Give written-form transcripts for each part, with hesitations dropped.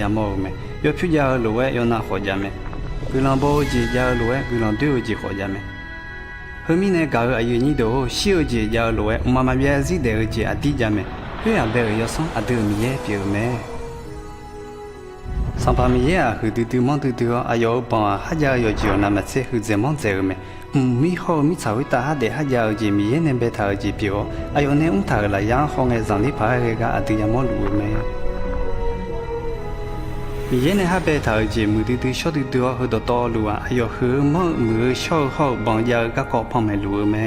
ya mo me yo phu ja lo we yo na kho ja me gulan bo ji ja lo we gulan de ji kho ja me hmi ne ga a yu ni do shi o ji ja lo we ma ma bia si de ji a ti ja me hwe ya be yo son a de mi ye pi me sang pa mi ye a hu du mo du a yo ba ha ja yo ji na ma se hu ze mo ze me mi ho mi cha wi ta ha de ha ja ji mi ye ne be tha ji pi o a yo ne un tha la ya ho nge zang li pha ge ga a ti ya mo lu me mi ye ne ha be tha ji mu du sho du ho do to lu a yo hu mo mu sho ho bang ya ga ko pha me lu me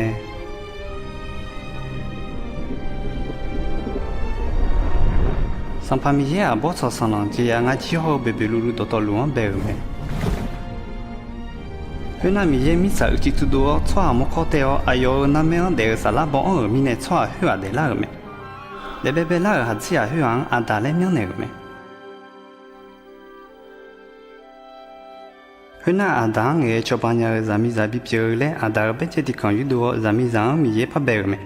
sang pa mi ye a bo cha san lang ji ya nga chi ho be be lu do to lu an be me huna mi ye mi sa uchi tu do chwa mo ko te o ayo na me on de sa la bo on mi ne chwa hua de la me le be be la ha chi a hua an da le myo ne me huna a da nge cho pa nya za mi za bi pye le a da be che ti kan yu do za mi za mi ye pha be me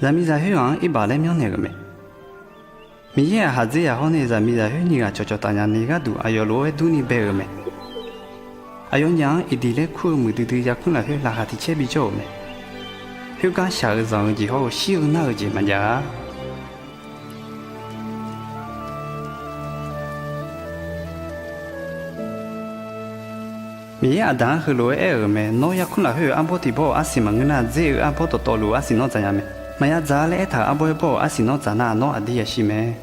za mi za hua i ba le myo ne me mi ye ha ji ya ho ne za mi za hu ni ga cho cho ta nya ni ga du ayo lo e du ni be me ayo nyang idile khu mu du ya khun la he la ha ti che bi jo me hu ga sha ge zang ji ho shi u na ji ma ja mi ya da hu lo e me no ya khun la he an bo ti bo a si ma ngna je a bo to lu a si no za ya me ma ya za le tha a bo bo a si no za na no a di ya shi me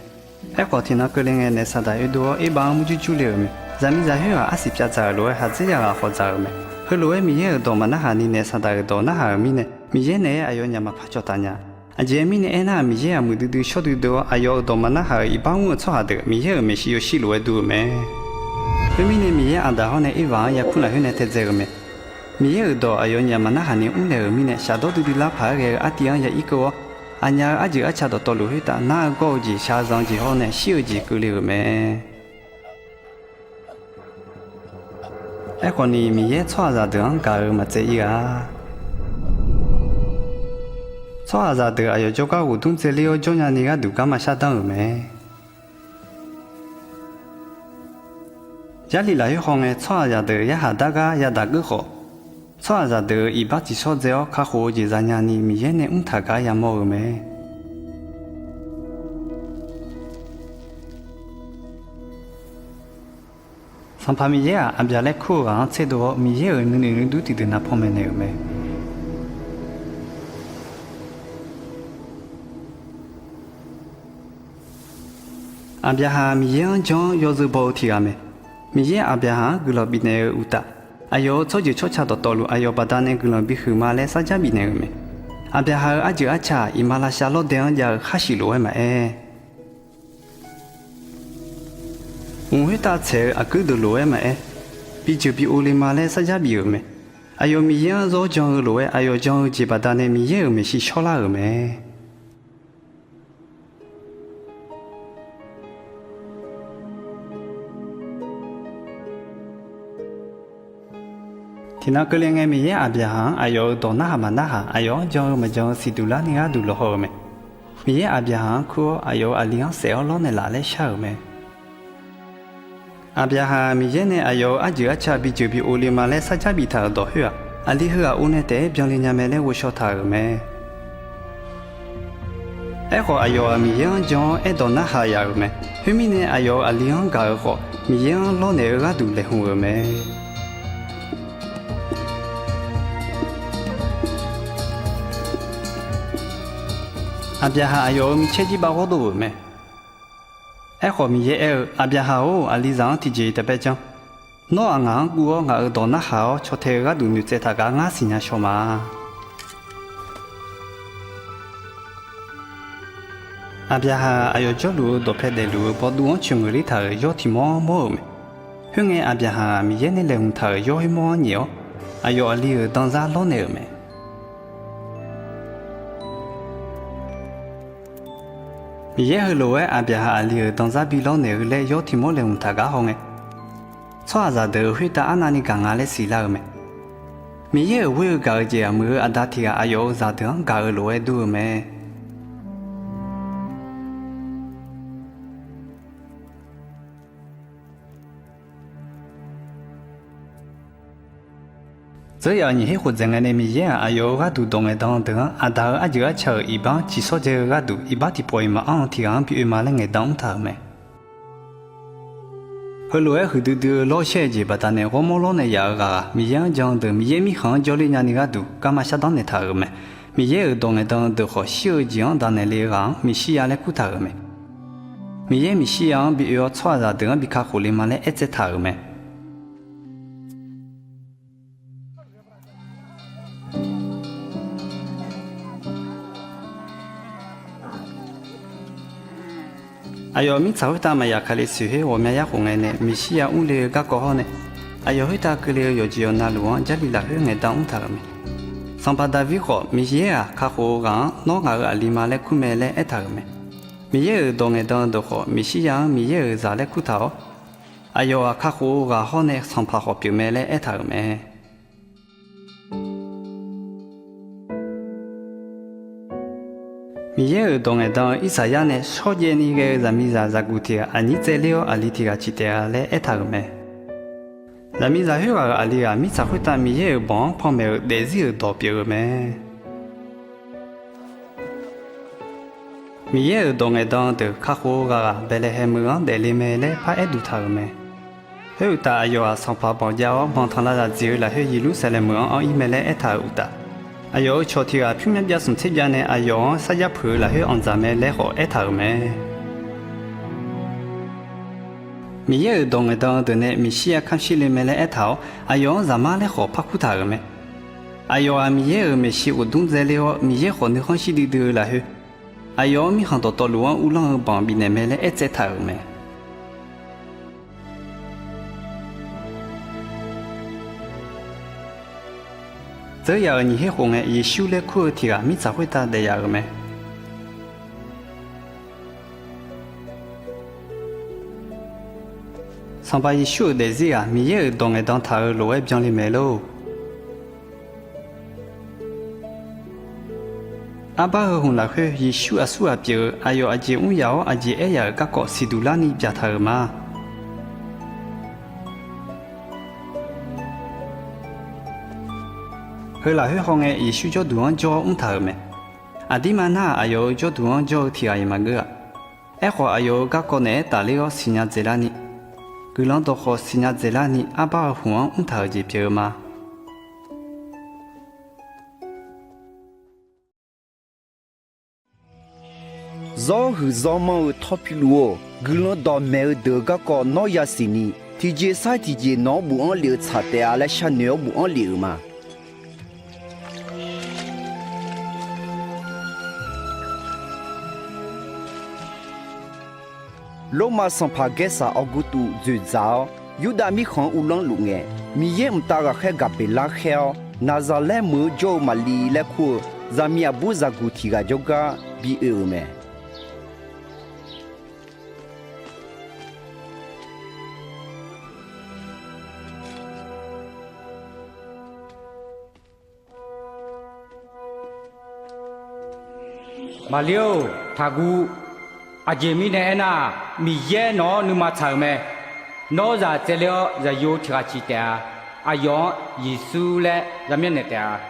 e ko ti na ke le nge ne sa da e do e ba mu ju ju le me za mi za he a si pya za lo ha zi ya ga ho za me he lo e mi ye do ma na ha ni ne sa da do na ha mi ne mi ye ne ayo nya ma pha cho ta nya a je mi ne e na mi ye mu du sho du do ayo do ma na ha i ba mu cho ha de mi ye me shi yo shi lo e du me he mi ne mi ye a da ho ne e wa ya khu na he ne te ze me mi ye do ayo nya ma na ha ni u le mi ne sha do du la pha ge a ti ya i ko a nya a ji a cha do to lu he ta na go ji sha zang ji ho ne shi ji ku le me ai còn ni mi ye chua ra de ang ga ma ze ya chua ra de ayo jo ga wu tung ze le yo jo nya ni ga du ga ma sha dang me ya li la yo hong e chua ra de ya ha da ga ya da ge ho chua ra de i ba ji so ze o kha ho ji za nya ni mi ye ne un tha ga ya mo me sang pa mi ye a bia le khu ga che do mi ye ne ne du ti de na pho me ne me a bia ha mi ye jo yo zu bo ti ga me mi ye a bia ha gu lo bi ne u ta ayo cho ji cho cha do to lu ayo ba da ne gu lo bi hu ma le sa ja bi ne me a bia ha a ji a cha i ma la sha lo de ya kha shi lo ma e我会打车啊，够的路嘛哎，比就比屋里嘛嘞啥家比有没？哎呦，米样肉酱的路哎，哎呦酱鸡巴蛋的米也有没是小辣有没？听那个两个米也阿边行，哎呦到那哈嘛那哈，哎呦酱嘛酱是杜拉你阿杜了好没？米也阿边行哭，哎呦阿两谁要老那拉来笑没？阿边哈mi ye ne ayo a ji a cha bi ju bi o le ma le sa cha bi tha do hua a li hua o ne te byang le nya me le wo sho tha me e ho ayo a mi ye jon e do na ha ya me hu mi ne ayo a li ang ga ho mi ye lo ne ga du le hu me a边哈ayo mi che ji ba ho do me ai khó mi ye a bia hao a li zang ti je ta pe chang no ang ang gu nga do na hao cho the ga du nu che ta ga nga si nya sho ma a bia ha ayo jo lu do pe de lu bo du on chung ri ta yo ti mo mo me hu nge a bia ha mi ye ne le un ta yo hi mo ni o ayo a li dans za lo ne me mi ye he lo a bia ha li dans za bi lo ne le yo ti mo le un ta ga ho nge chwa za de hui ta ana ni ga nga le si la me mi ye we ga je a mu a da ti ga ayo za de ga lo e du me 只要你活在俺的面前，哎呦，俺都懂得当的，俺打俺就吃一般，至少这俺都一般的不嘛，俺提俺比嘛来俺当他们。后来后头老些节把他呢，我们老那样个，面前讲的面前米行教里伢那个都，干嘛下当的他个们，面前当的当的好，小讲当的来讲，面西伢来顾他个们，面前米西伢比要穿着的比卡狐狸嘛来一直他个们。哎呦，明早回答嘛呀，看来是嘿，我们也红哎呢，米西呀，屋里个搞好呢。哎呦，回答个里有只有那路啊，家里来嘿，俺当屋他个没。上班单位好，米西啊，看好讲，哪个立马来库买来一他个没。米西当俺当都好，米西呀，米西咋来库头？哎呦啊，看好个好呢，上班好表买来一他个没。米耶当然当一啥样呢？少见那个人民啥啥古体啊，你材料阿里提个起点来一他个没？人民啥许个阿里啊，米啥会当米耶帮旁边来自道别个没？米耶当然当的卡好个本来还没讲代理没来拍一度他个没？后大要啊上班帮家帮他那只有来去一路上来没讲，伊没来一他个的。哎呦，昨天啊，平面表什么参加呢？哎呦，啥家婆来去安咱们来好一头没？米也当个当的呢，米西啊看起来没来一头，哎呦，咱们来好拍裤头个没？哎呦啊，米也米西活动在了，米也好你看西里头来去，哎呦，米看到道路上乌浪旁边呢没来一只头个没？这样你还红哎，也修来课题啊，没咋会打的呀个没？上班一修的这啊，没也当个当他路外边里没喽。阿爸和红来去一修啊修啊别，哎呦阿姐我要阿姐哎呀个个西杜拉尼别他嘛。后来去行诶，也许叫多人叫他们，阿弟们那还有叫多人叫提阿伊嘛个，哎话还有个个呢，大理个新疆这拉尼，个人都好新疆这拉尼，阿爸红他这边嘛。早和早忙他皮路，个人到没有得个个脑压死你，提前啥提前脑不安流差的阿拉下尿不安流嘛。罗马上帕格萨奥古杜最早，有的米看乌朗路诶，米也唔大个海个贝拉海哦，那在来么就马里来库，咱米也不在古提个就个比尔咩。马六，他姑。阿姐米呢那米耶喏你嘛操咩？喏在这了在有提个起的，阿阳耶稣嘞在面那的。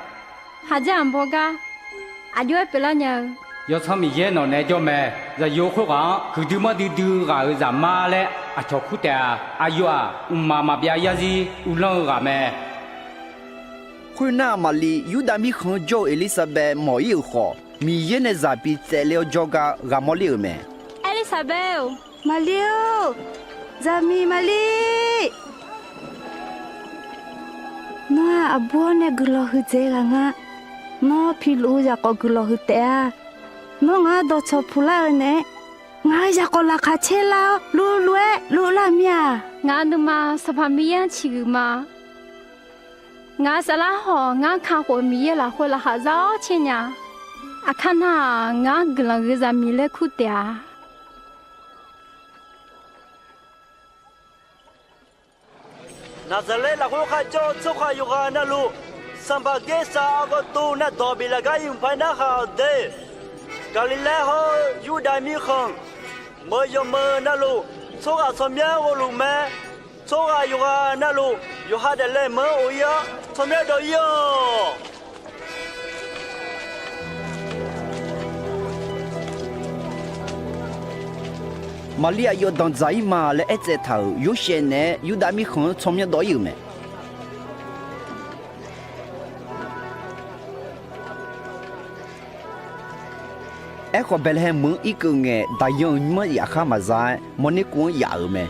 哈这样不噶？阿就不了呢。要操米耶喏那叫咩？在有口讲，佢丢么丢丢个在马嘞，阿操苦的，阿有啊，妈妈别也是有啷个咩？去那马里有的米看叫伊丽莎白冇有好，米耶呢在比在了叫个阿冇了咩？Isabel, Maliu, Zami Mali. Noa abuane gulo hujega nga. No pilu ja ko gulo hutea. No nga do chopula ne. Nga ja ko la khachela lu la mia. nga numa sapamiya chiguma. Nga sala ho nga kha ho mi la ho la ha zao chenya. Akana nga glang za mi le khutea. na zale la ko kha cho cho kha yu ga na lu samba ge sa go tu na do bi la ga yu pa na ha de galile ho yu da mi khong mo yo mo na lu cho ga so mya wo lu me cho ga yu ga na lu yu ha de le mo o ya 从面都有。玛利亚要当在嘛来一直头，有些呢有大米坑从面都有没？哎，我本来问一个呢，但用你们也看嘛在，莫你讲也有没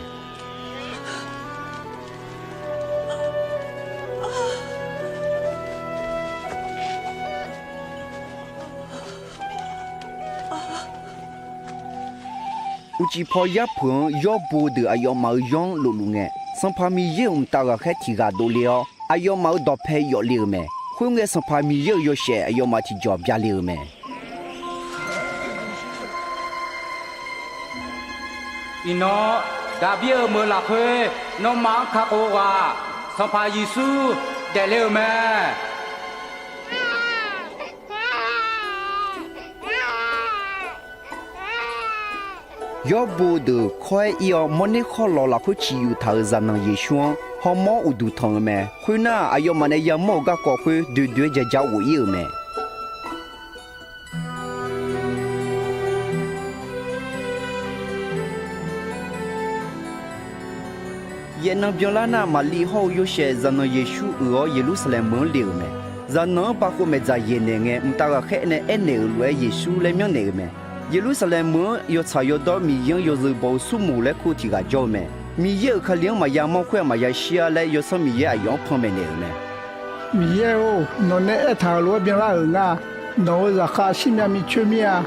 ？u chỉ phò giáp phượng do bù được ayo mau yong lù lù nghe sang pha mi ye ta ga khai thi ga do leo ayo mau do phe yo liu me khu nghe sang pha mi ye yo she ayo ma thi job ya liu me ino đã bia mưa lạc thuê nó mang khắc ô gà sang pha Giêsu để leo mẹ yo bù được khai yo moni kho lo la khu chi yu thar za nang ye shuan ho mo u du thang me khu na ayo ma ne ya mo ga ko khu du du ja ja wu ye me ye na byo la na ma li ho yo she za na ye shu o Jerusalem mo le me za na pa khu me za ye ne nge mta ga khe ne en ne lo ye shu le myo ne me Jerusalem mo yo cha yo do mi yin yo zu bo su mu le khu ti ga jo me mi ye kha liang ma ya mo khwe ma ya shia le yo so mi ye a yong phon me ne me mi ye o no ne e tha lo bien la nga no za kha shi mya mi chue mi a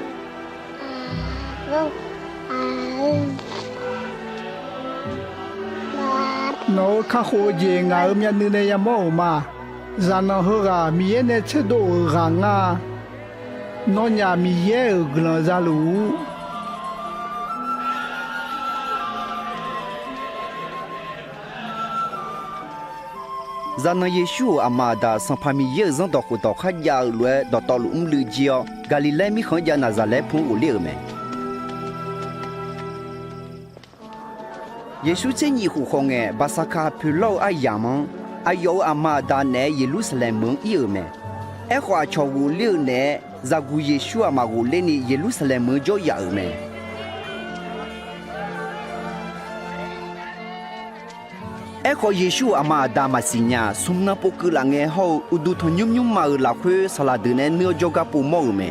no kha ho je nga mya ni ne ya mo ma za no ho ga mi ye ne che do ga nga no nya mi ye glan za lu za na Yeshu amada san pha mi ye zan do khu do kha ya lue do to lu lu jio Galilee mi khan ya Nazareth phu u le me Yeshu chen yi hu khong e basaka phu lo a yam ayo amada ne Jerusalem mo ye me e khwa cho wu le ne za gu Yeshu ama gu le ni Jerusalem mo jo ya me Eko Yeshu ama dama sinya sumna poku lange ho udu thonyum nyum ma la khwe sala de ne no joga pu mo me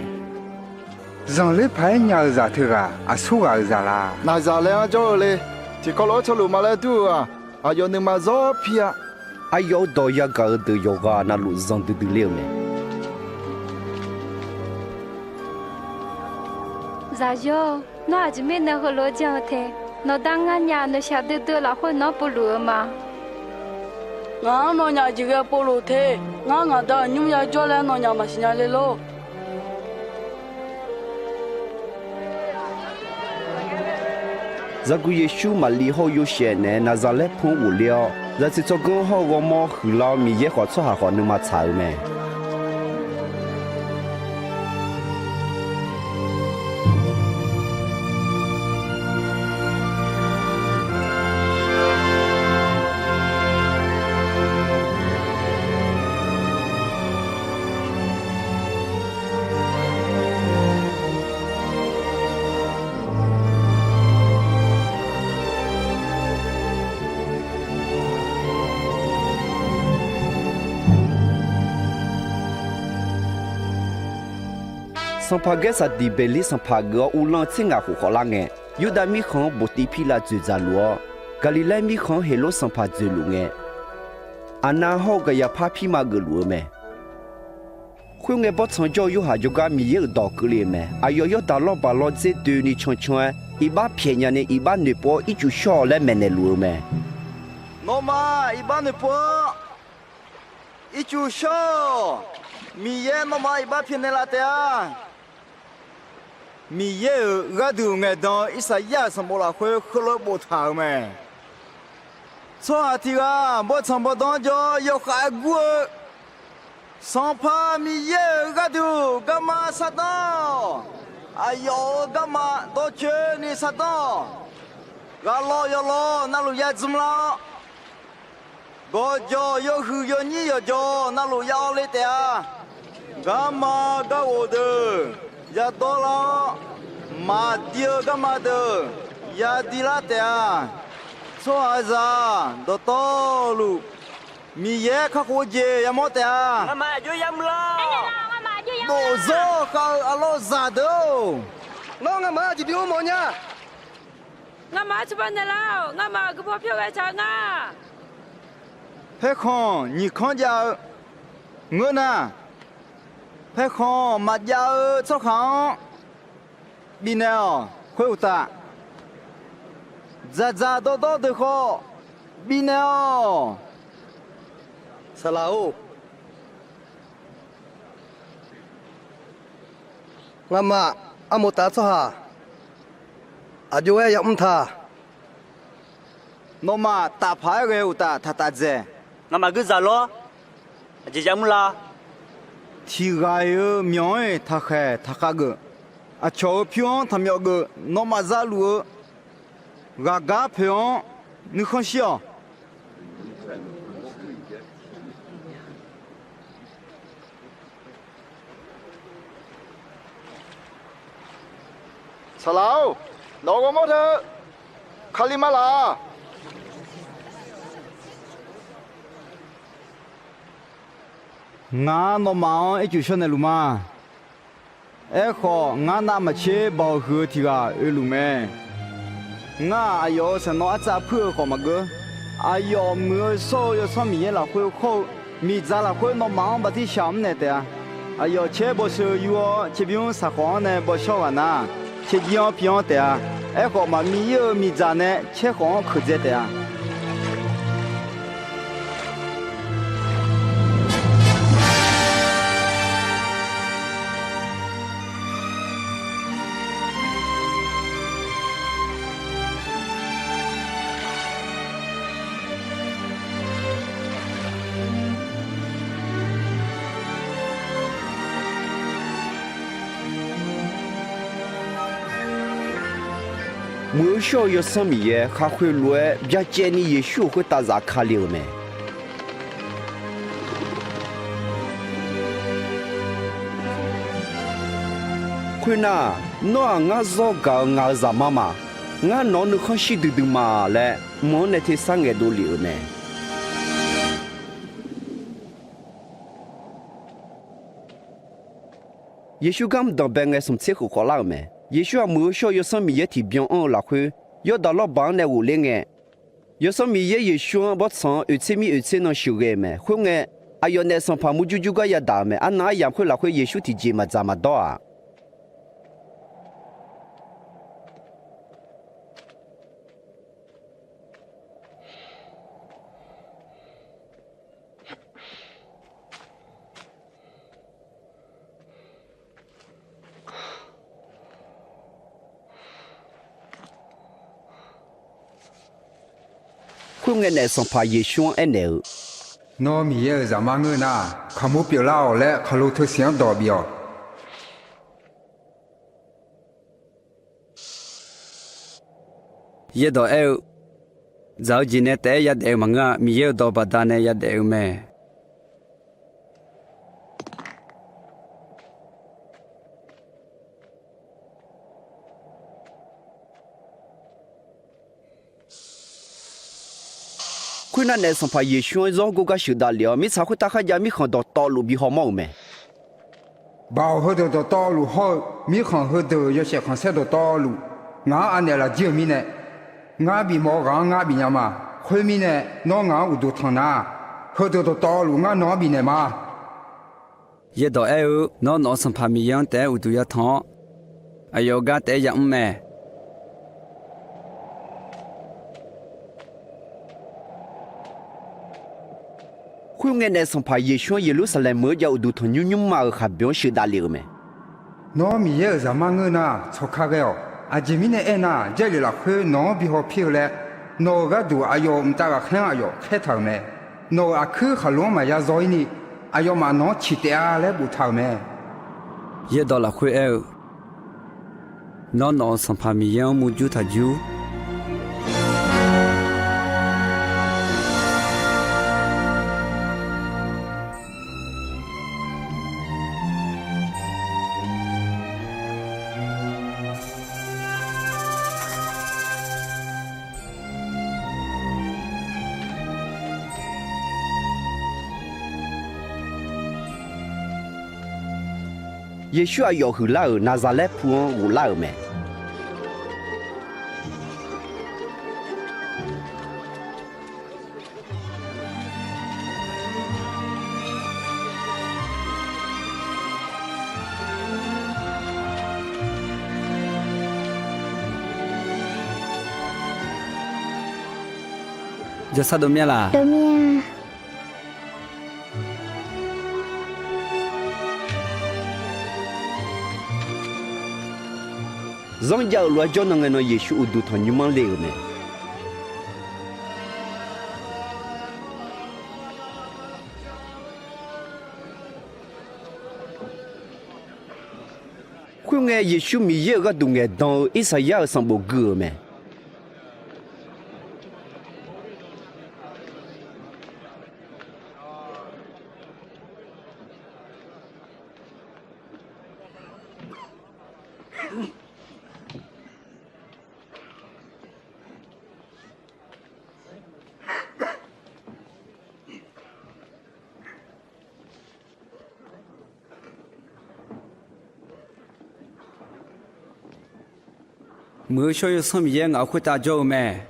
Zang le phai nya za the ga asu ga za la na za le a jo le ti ko lo cholu ma le tu a ayo ne ma zo pia ayo do ya ga de yoga na lu zang de le me Za yo nó a ji me na ho lo jao the nó đang ngã nhà nó sẽ đưa là khôi nó bù lửa mà ngã nó nhà chỉ cái bù lửa thế ngã đó nhung nhà cho lên nó nhà mà xin nhà lên lo za gu Yeshu ma li ho yo she ne Nazareth phu u leo za chi cho go ho go mo hu la mi ye ho cho ha ho nu ma cha me San pa ge sa di beli san pa ge u lan tsinga hu ho la nge yuda mi khon boti phi la zu za luo Galilee mi khon helo san pa zu lu nge ana ho ga ya pha phi ma ge lu me khu nge bo chang jo yu ha jo ga mi ye do ke le me ayo yo ta lo ba lo ze de ni chon chon i ba phie nya ne i ba ne po i chu sho le me ne lu me Nó mà iban ne po ichu sho mi ye nó mà iba phiền la te a mi ye ga du nge do Isaiah sam bo la khwe khlo bo tha me so a ti ga bo chang bo don jo yo kha gu sans pa mi ye ga du ga ma sa do ayo ga ma do che ni sa do ga lo yo lo na lu ya zum la Bo jo yo hu yo ni yo jo na lu ya le te a. Ga ma ga wo de. Ya to la ma dio ga ma de. Ya di la te a. So a za do to lu. Mi ye kha ko je ya mo te a. Nga ma yo yam la. Bo zo ka alo za do. Nó ngà mà chỉ biểu mò nha. Nga ma chu ban la, nga ma ku po phyo ga cha nga. Phê khon nhị khon giờ ngựa na. Phê khon mặt giờ số khon. Bi nèo khôi ta. Za do de kho. Bi nèo. Salau. Ngà mà amota cho ha. Ajo ya tha. Nó mà ta phải rồi ta ta dễ. Nga mà cứ giả lo. Chỉ dám la. Thì gai mioi ta khe ta ka ge. A cho pion ta myo ge. Nó mà giả lu. Ga pion nu không xiao. Salau. Nó có một thơ. Kalimala. Nga nó mà ấy chủ này luôn mà. Ấy khó nga na mà chế bảo hứa thì ga ấy luôn mẹ. Nga ayo sẽ nó trả phơi khó mà cơ. Ayo mưa sâu yo sao mi là khơi khô mi ra là khơi nó mang bắt đi sắm này đấy. Ayo chế bảo sơ yo chế biếng sa khó này bảo sâu à na. Chế biếng biếng đấy. Ấy khó mà mi yo mi ra này chế khó khơi dễ đấy. Mưa sâu yo sâm ye khá khuya lúa bia chén ni Giêsu khuya ta giả khá liều mẹ. Khuya na nó ngã gió gạo ngã giả mama ngã nó nữa không xí được mà lẽ món này thì sang ngày đồ liều mẹ. Giêsu gam đòn bèn ngày sum chiếc của khó lao mẹ. Giêsu a mưa sâu yo sâm ye thì bien on la khuya yo đó lo bán này u lên nghe. Yo sâm ye Giêsu bắt sang ở trên mi ở trên nó sưu ghê mẹ. Khuya nghe ayo này sang pha mu ju ga ya đà mẹ. Anh nói yam khuya la khuya Giêsu thì gì mà ra mà đó. Khuya nghe này sang pha Giêsu anh nè. Nó mi ye za ma ngơ na. Khá mũ biểu lao lẽ khá lô thơ xiang đỏ biểu. Ye do eo. Zao ji ne te ya de manga mi ye do ba da ne ya de me. Khuya na này sang pha Giêsu do go ga sưu đà liao mi sao khuya ta khai ya mi khon đỏ to lu bi ho mau mẹ. Bảo hơi đồ to lù hơi. Mi khăn hơi đồ yo sẽ khăn xe đồ to lù. Ngã anh này là dìa mi nè. Ngã bị mò gã ngã bị nhà mà. Khuya mi nè nó ngã u đồ thằng na. Hơi đồ to lù ngã nó bị nè mà. Ye do eo nó sang pha mi yang te u du ya thon. Ayo ga te ya me. Khuya nghe này sang pha Giêsu Jerusalem mới giao đủ thằng nhung mà khá biểu sưu đà liều mẹ. Nó mi ye za ma ngơ na. Cho khá gheo. À dì mi nè e na. Dạy là khuya nó bị họ phiêu lẹ. Nó gà đủ ayo ta gà khen ayo khẽ thảo mẹ. Nó à khứ khá luôn mà ya dõi ni. Ayo mà nó chỉ tệ à lẽ bù thảo mẹ. Ye do la khuya eo. Nó sang pha mi yang mu ju ta ju. 耶稣啊要去拉尔拿撒勒普恩乌拉尔咩？这啥都没啦。对面。人家罗叫那个那耶稣都同你们来个咩？会爱耶稣米耶个东爱当以赛亚上不歌咩？没小有上面也会打交咩？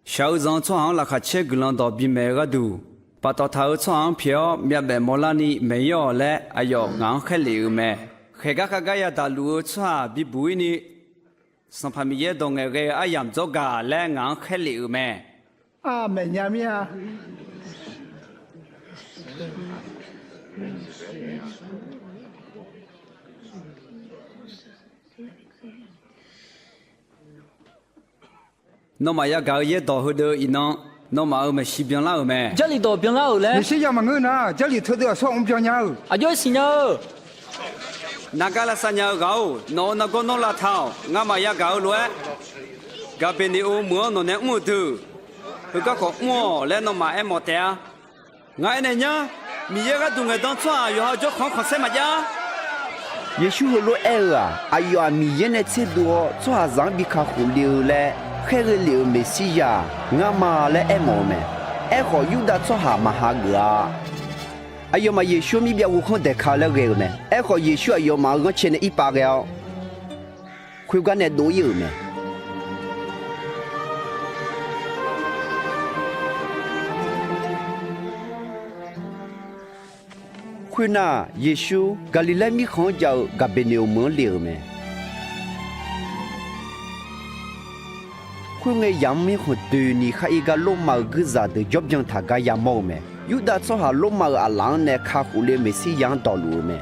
小人做行那卡切个人到比没个多，把到头做行票面白莫拉尼没有嘞，哎哟，硬开流咩？开个呀大路做比不会呢，上旁边也动个哎样做个嘞硬开流咩？啊，没伢咪啊！那么也搞也到后头一弄，那么我们西边那没？这里到边了嘞你，是要么我呢？这里头都要说我们表娘。啊，就是呢。那个了三年搞，那个弄了头，俺们也搞了，搞边的欧摩那那木头，那个个木来那么爱木的，俺那呢，米也个东个当做，然后就看什么呀？耶稣和罗埃啊，哎呀，米耶那切多，做下上比卡胡流嘞。开个流没西呀，俺妈来爱毛咩？爱好有的做下嘛哈个啊！哎呦嘛，耶稣咪别我看得卡了个咩？爱好耶稣哎呦嘛，我欠了100个，会干那多有咩？会那耶稣加利莱咪看叫加贝牛门流咩？会爱养咪和对你还一个罗马个啥的job将他个养猫咩？有的做下罗马阿郎呢，卡胡里没西养道路咩？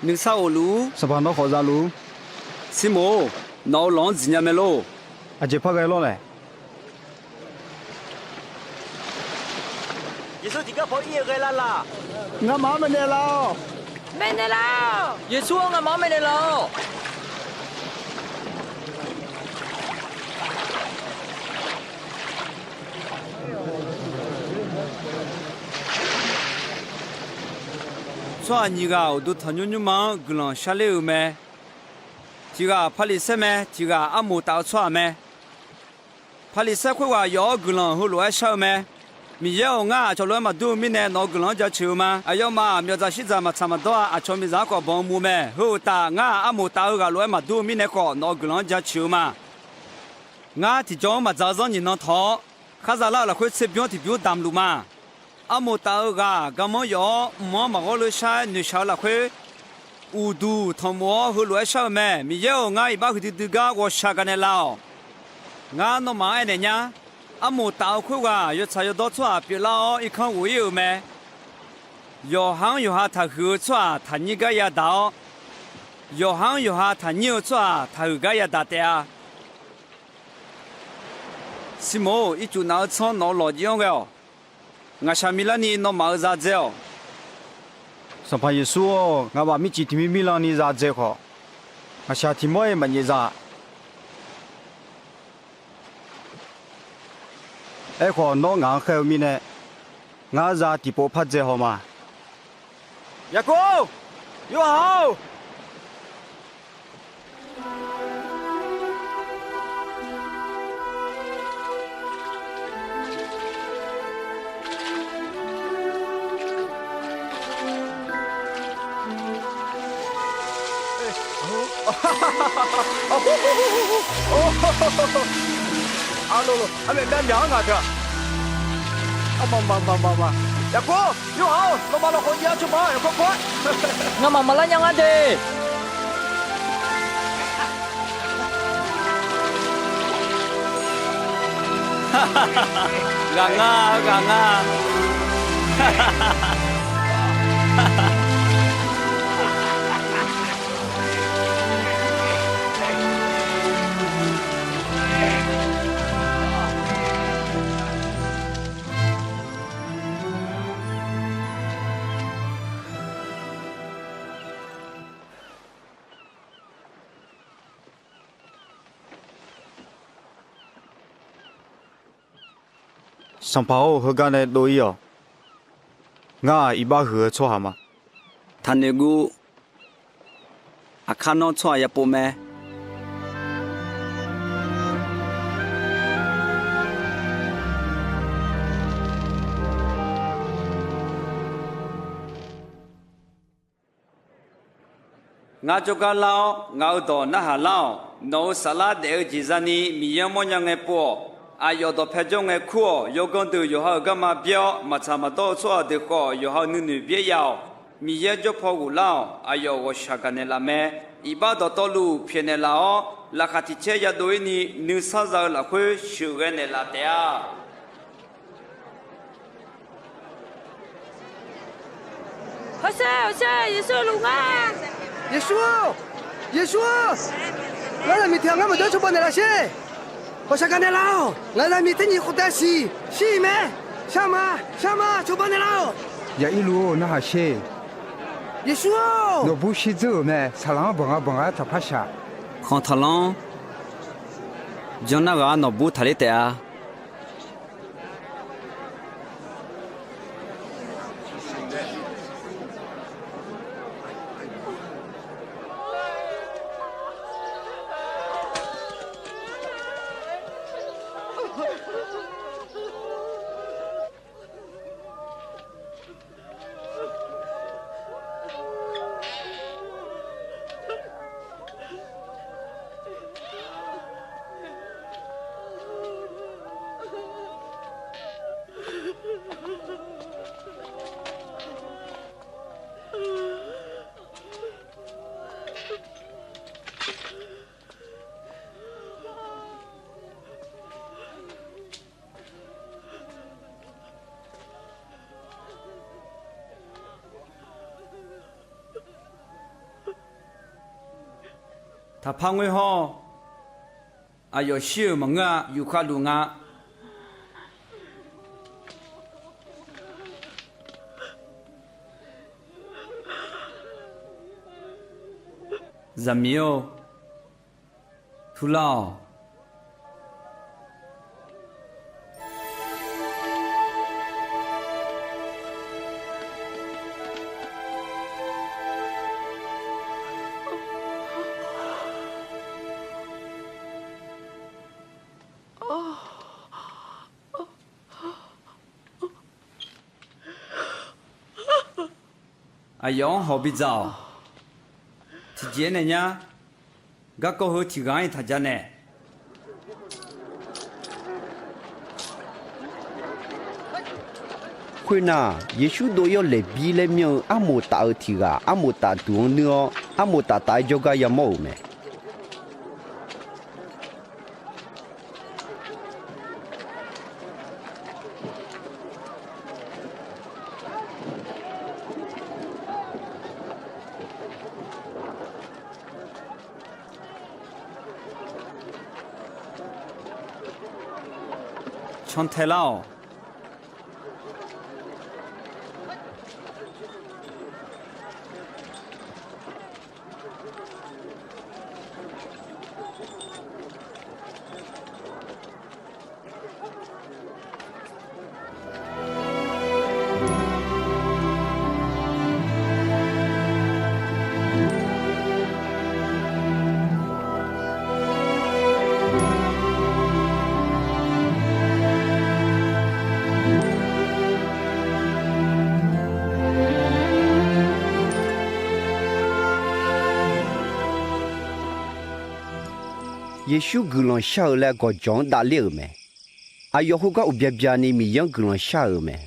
你啥路？什么那好啥路？西摩，那浪子伢没路。啊，就拍个路嘞。耶稣几个跑一个啦啦，俺妈没得了。没得了，耶稣俺妈没得了。说你个都他娘忙，个人下来没？这个帕里斯没？这个阿姆打错没？帕里斯会话要个人后来少没？米要俺就来嘛都没呢，那个人就求嘛？哎呀嘛，苗子现在嘛差不多啊，就没啥个帮忙没？后打俺阿姆打个来嘛都没那个，那个人就求嘛？俺提早嘛早上你能逃，还是老了会吃表提表当路嘛？阿姆打个，干么要么嘛我来晒你烧了会，乌都他么后来烧没？米要俺一把回头个我晒个那老，俺那嘛爱的呢？阿姆打会个要才要到错，别老一看我有没？要行要下他后错，他你个也到；要行要下他牛错，他后个也打的啊。是么？一就拿仓拿老样个。我下面那里那毛啥子哦？什么意思哦？我把米几天米让你咋子好？我夏天么也没你咋？哎，可侬硬后面呢？我在地波拍这好吗？亚哥，友好。啊，露露，啊，那两个的。啊，妈，亚哥，友好，老爸老婆家去吧，快快。我妈妈来娘的。哈哈哈哈，硬啊，哈哈哈哈，哈哈。上跑和干的都有，我一把河错好吗？他那个，啊，看到错也不买。我就讲老，我到那哈老，侬沙拉的几十年，米样么样的波。啊，有到拍中的苦，有讲到有好干嘛标，嘛差嘛多错的好，有好女别要，米也就跑过老，啊有我下个年了没？一把到道路偏的老，拉卡提车也对你，你啥子了会修个年了的啊？好些，耶稣路啊！耶稣，我来明天我们就去帮你了些。我想干的了，我在明天你回答是没？什么？就帮你了。也一路那还些。耶稣，那不是走咩？擦浪蹦啊，他怕啥？看他浪，就那个那不他的的啊。他胖为好，啊有修门啊，有块路啊。人没有，徒劳。啊，用好比早，提前的呢，我过后提纲一他家呢。会呐，耶稣都要来比来苗阿莫打尔提个，阿莫打多呢，阿莫打大就个也冇咩。从太老。耶稣格朗夏尔来个讲大了没？啊，要好个有别别呢米样格朗夏尔没？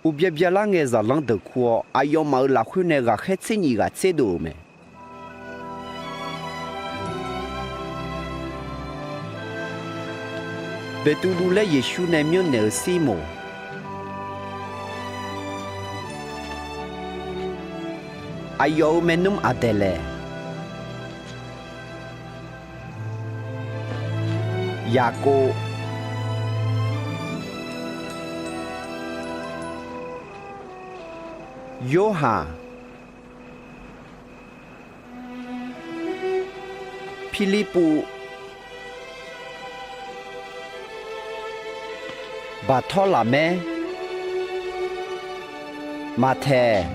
有别别啦，眼在冷的苦，啊，要么拉回那个黑色尼个制度没？Betul lah Yesus namanya Nelsimo. Ayo minum adele. Yako. Yoha. Filipu. Bartolome Mate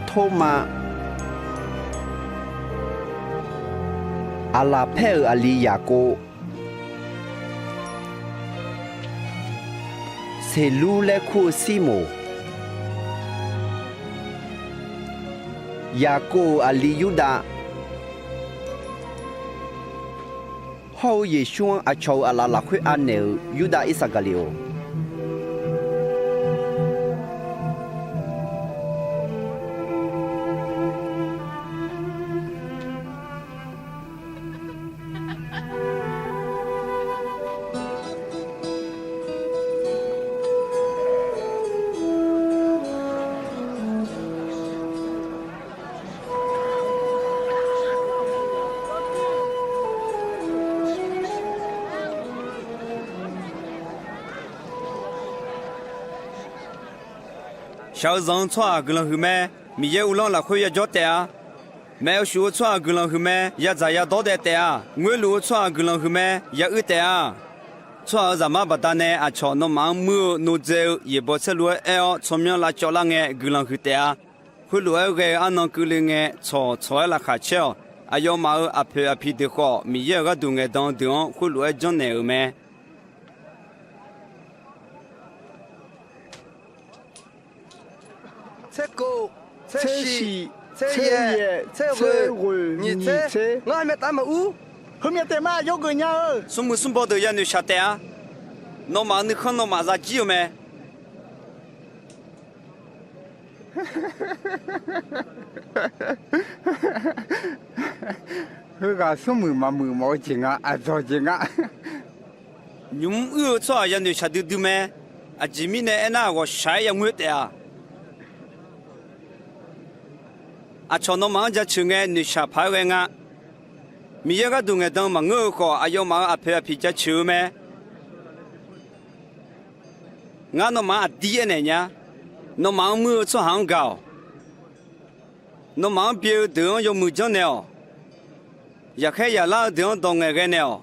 Thomas Alapel Aliyago Selule Kusimo Yako Ali Yuda Hau Yeshua Achau ala la khui anel Yuda Isagalio小人穿个人后面，米也无浪了会也交代啊。没有学穿个人后面，也在也倒带带啊。我路穿个人后面也二带啊。穿什么不单呢？啊，穿那忙木弄走，也不吃路哎哦，从面来叫人哎，个人后带啊。会路哎个啊，那个人哎，穿了卡巧，啊要嘛啊皮啊皮的好，米也个东哎当当，会路哎讲难后面。车高、车细、车野、车尾、你车，我还没打嘛乌，后面带嘛有个人儿。什么什么都要你下单啊？那嘛你看那嘛啥机有没？那个什么嘛没毛钱啊，啊早钱啊。你们有错要你下丢丢没？啊，前面呢那我啥也没得啊。啊，从那忙家去个你下排个啊，米一个东个当忙我个，啊要忙啊陪啊陪家去咩？俺那忙啊低呢呀，那忙没出行高，那忙别等要没讲呢，也开也老等当个呢，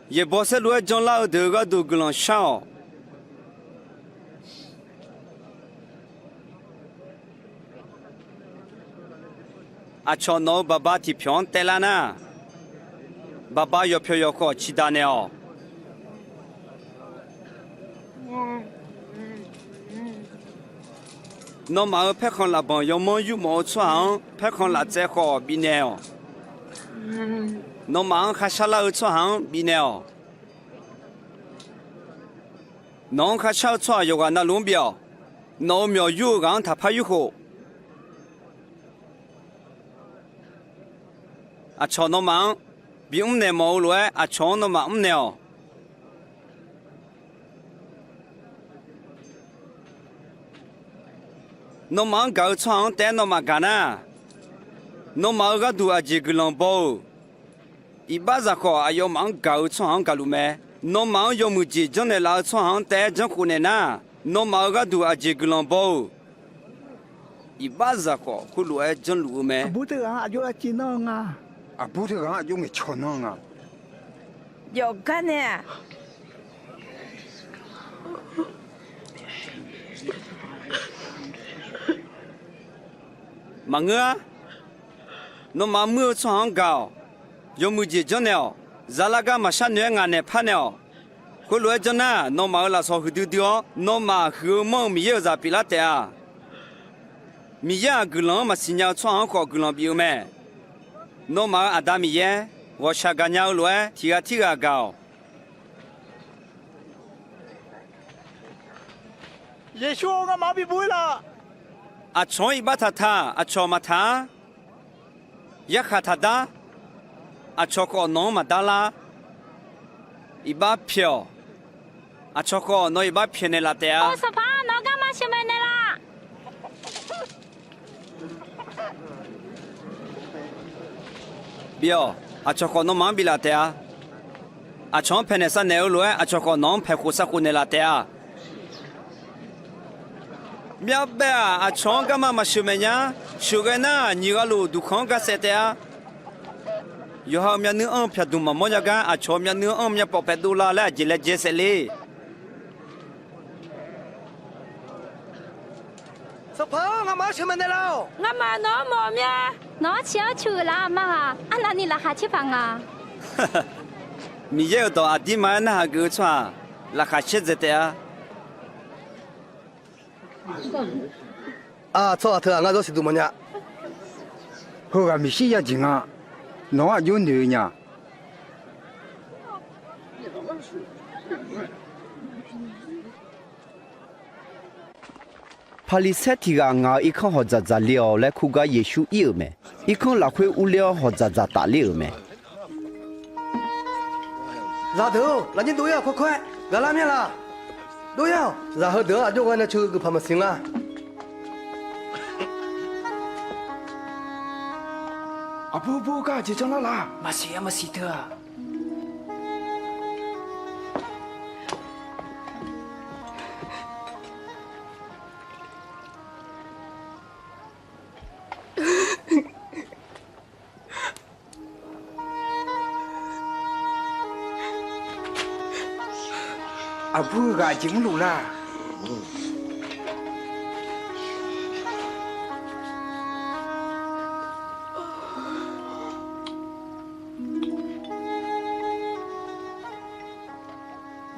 也不是路讲老头个都个人少。啊，瞧那爸爸提票带了呢，爸爸要票要好，其他呢哦。那么拍看了帮，要么有毛穿，拍看了再好比呢哦。那么还下了穿比呢哦。侬还小穿有个那龙标，那苗有个他拍有好。啊，瞧那忙，比我们那毛来，啊，瞧那忙我们呢。那忙搞床，但那忙干呢？那忙个都啊几个人包，一把子好啊要忙搞床搞路没？那忙要么几张的老床，但真苦呢？那忙个都啊几个人包，一把子好，苦路还真路没？不得啊，就要见侬啊。啊，不这个啊，用个巧弄啊。有干呢。mà ngứa nó mà mưa cho hàng gạo dùng mùi gì cho nèo giá là cái mà sát nhẹ ngàn nè phát nèo cô lúa cho na nó mà là sao hư tiêu nó mà hư mong mi yêu ra bị lát à mi ya cứ lo mà xin nhau cho hàng khó cứ lo biểu mẹ nó mà ở đây mi ya我下个鸟路提个高。耶稣，我马比不会了。啊，从一把他，啊，从嘛他，一下他的，啊，从个农嘛得啦，一把票，啊，从个农一把票呢啦的啊。我说爸，我干嘛去买的啦？表。à cho con nó mang bị là thế à cho phe này sao nếu luôn à cho con nó phe khu sa khu này là thế à miao bé à cho cái mà sửa mày nhá sửa cái na nhiều cái lù du khong cái sẽ thế à giờ hôm nay nữa ông phe du mà mua nhà cái cho hôm nay nữa ông nhà bảo phe du là chỉ là dễ sẽ li sao phá ngắm má sửa mày này đâu ngắm má nó mò nha nó chỉ ở chùa là mà anh là ni là hạt chế phẳng à mi giờ đó à đi mà na cứ cho là hạt chế gì thế à cho thưa ngài đó sẽ du mà nhá hô cái mi xí ya chính à nó ở dưới nơi nhá Palisetiga nga ikon ho za liao le khuga Yesu yêu me ikon la khwe u liao ho za ta liao me ra đâu là những đôi à khoe khoe gà làm nhá là đôi à ra hơi đỡ à cho người này chưa cứ phạm sinh à bố cả chỉ cho nó là mà xí thưa bố gà chính lù la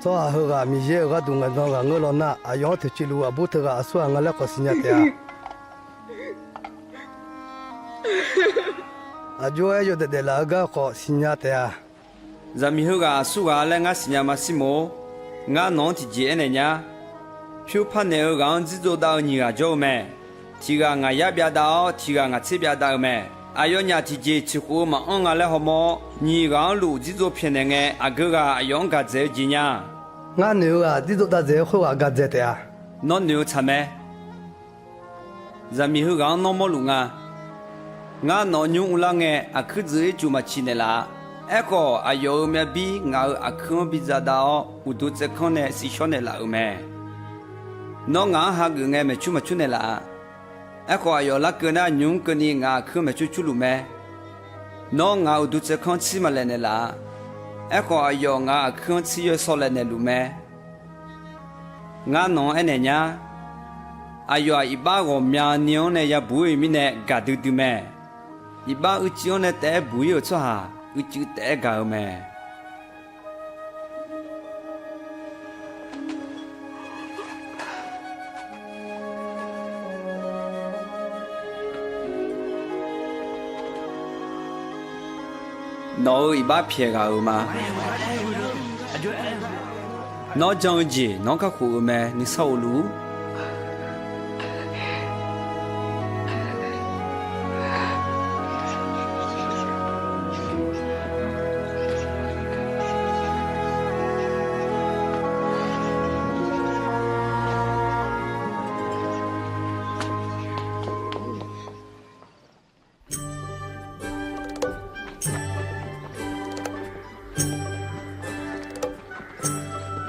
cho à hơi gà mi dễ gà đúng ngân gà ngơ lon na à yong thì chỉ lu à bút thưa gà xua ngân là có sinh nhật à jo ai jo de la gà có sinh nhật giờ mi hư gà su gà lên ngã sinh nhật mà xí mồ ngã nón thì dễ này nhá phiếu pan này ở gắng chỉ做到你啊做咩thì gà ngã ya bia đào thì gà ngã chỉ bia đào咩ai yo nhà thì dễ chỉ khu mà ông ngã lại hòm mò你gắng lù chỉ做偏này nghe à cái gà yong gà dễ gì nhá ngã nếu à chỉ做到dễ khu à gà dễ thế à nó nếu chả mẹ giờ mi hư gắng nó mò lù ngã nó nhung la nghe à cứ dễ chú mà chi này là Eko ayo me bi ngau akho bi zadao udu tse khone si shone la ume no nga ha gu nge me chu ma chu ne la Eko ayo la kana nyung kani nga khu me chu chu lu me no nga udu tse khon chi ma le ne la Eko ayo nga khon chi yo so le ne lu me nga no ene nya ayo iba go mya nyon ne ya bu mi ne ga du du me iba u chi on ne te bu yo cho ha u chữ té gạo mẹ nó ba phía gạo mà nó trong gì nó có khu mẹ ni sâu lú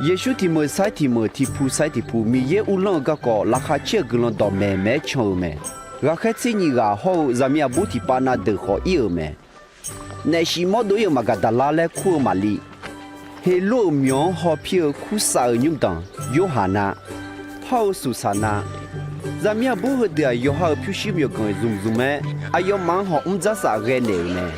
Yesu thì mơ sai thì mơ thì phu sai thì phu mi ye u long ga ko la kha che glon do me chou me ga kha chi ni ga ho zamia bu thì pa na de ho yêu me ne shi mo do yo ma ga da la le khu ma li he lo myo ho phie khu sa nyum dang Yohana ho Susana 咱们不和的有好必须要跟zoom咩，哎要忙好唔咋啥个呢呢？